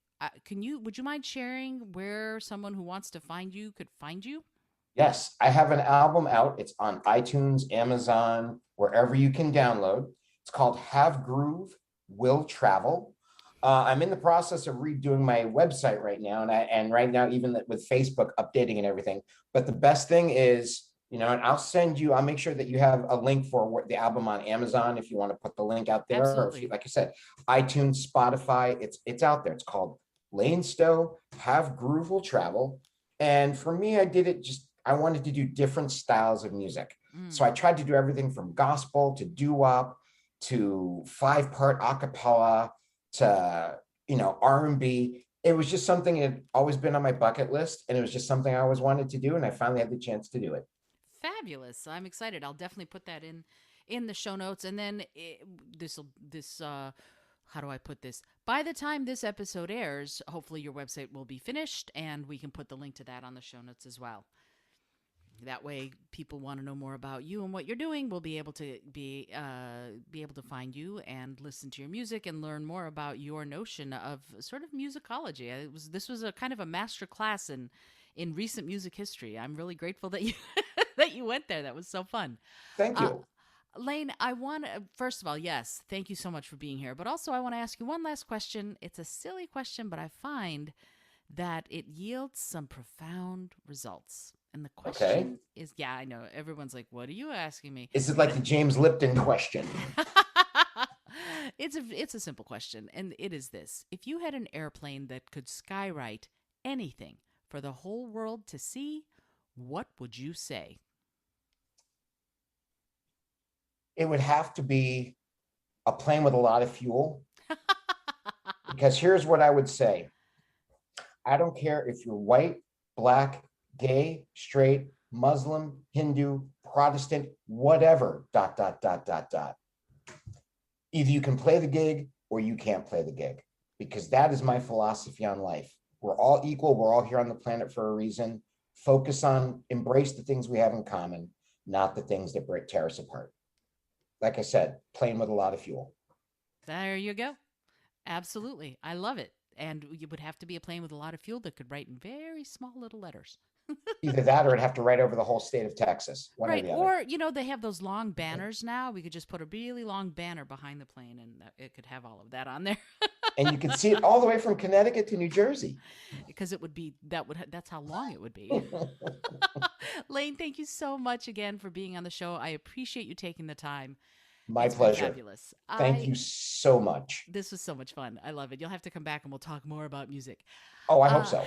Would you mind sharing where someone who wants to find you could find you? Yes, I have an album out. It's on iTunes, Amazon, wherever you can download. It's called Have Groove Will Travel. I'm in the process of redoing my website right now, and right now even with Facebook updating and everything. But the best thing is, and I'll make sure that you have a link for the album on Amazon if you want to put the link out there, or if you, Absolutely. like I said, iTunes, Spotify. It's out there. It's called Lane Stowe Have Groove Will Travel. And for me, I wanted to do different styles of music. So Mm. I tried to do everything from gospel to doo-wop to 5-part a cappella to, R&B. It was just something that had always been on my bucket list. And it was just something I always wanted to do. And I finally had the chance to do it. Fabulous. I'm excited. I'll definitely put that in the show notes, and then this how do I put this? By the time this episode airs, hopefully your website will be finished and we can put the link to that on the show notes as well. That way, people want to know more about you and what you're doing. We'll be able to be able to find you and listen to your music and learn more about your notion of sort of musicology. This was a kind of a master class in recent music history. I'm really grateful that you that you went there. That was so fun. Thank Uh, you. Lane, I want to, first of all, yes, thank you so much for being here. But also, I want to ask you one last question. It's a silly question, but I find that it yields some profound results. And the Okay. question is, yeah, I know everyone's like, "What are you asking me?" Is it But like the James Lipton question? it's a simple question, and it is this: if you had an airplane that could skywrite anything for the whole world to see, what would you say? It would have to be a plane with a lot of fuel, because here's what I would say. I don't care if you're white, black, gay, straight, Muslim, Hindu, Protestant, whatever, dot, dot, dot, dot, dot. Either you can play the gig or you can't play the gig, because that is my philosophy on life. We're all equal. We're all here on the planet for a reason. Embrace the things we have in common, not the things that tear us apart. Like I said, plane with a lot of fuel. There you go. Absolutely. I love it. And you would have to be a plane with a lot of fuel that could write in very small little letters. Either that or it'd have to write over the whole state of Texas, one or Right. the other. Or, they have those long banners now. We could just put a really long banner behind the plane and it could have all of that on there. And you could see it all the way from Connecticut to New Jersey. Because it would be, that's how long it would be. Lane, thank you so much again for being on the show. I appreciate you taking the time. My It's been pleasure. fabulous. Thank you so much. This was so much fun. I love it. You'll have to come back and we'll talk more about music. Oh, I hope so.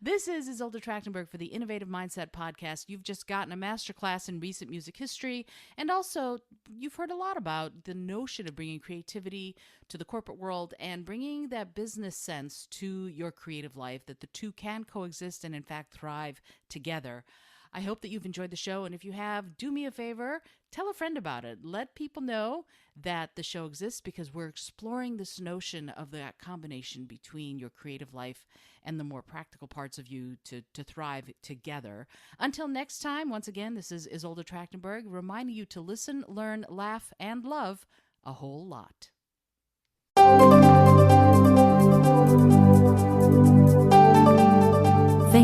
This is Isolde Trachtenberg for the Innovative Mindset Podcast. You've just gotten a masterclass in recent music history, and also you've heard a lot about the notion of bringing creativity to the corporate world and bringing that business sense to your creative life, that the two can coexist and in fact thrive together. I hope that you've enjoyed the show, and if you have, do me a favor, tell a friend about it. Let people know that the show exists, because we're exploring this notion of that combination between your creative life and the more practical parts of you to thrive together. Until next time, once again, this is Isolde Trachtenberg reminding you to listen, learn, laugh, and love a whole lot.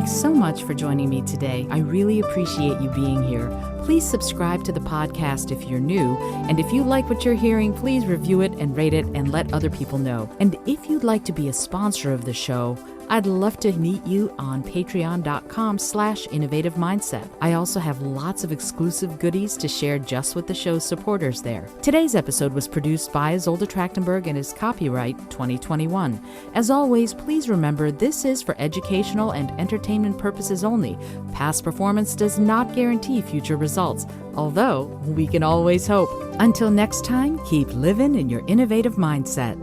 Thanks so much for joining me today. I really appreciate you being here. Please subscribe to the podcast if you're new, and if you like what you're hearing, please review it and rate it and let other people know. And if you'd like to be a sponsor of the show, I'd love to meet you on patreon.com/innovative mindset. I also have lots of exclusive goodies to share just with the show's supporters there. Today's episode was produced by Isolde Trachtenberg and is copyright 2021. As always, please remember this is for educational and entertainment purposes only. Past performance does not guarantee future results, although we can always hope. Until next time, keep living in your innovative mindset.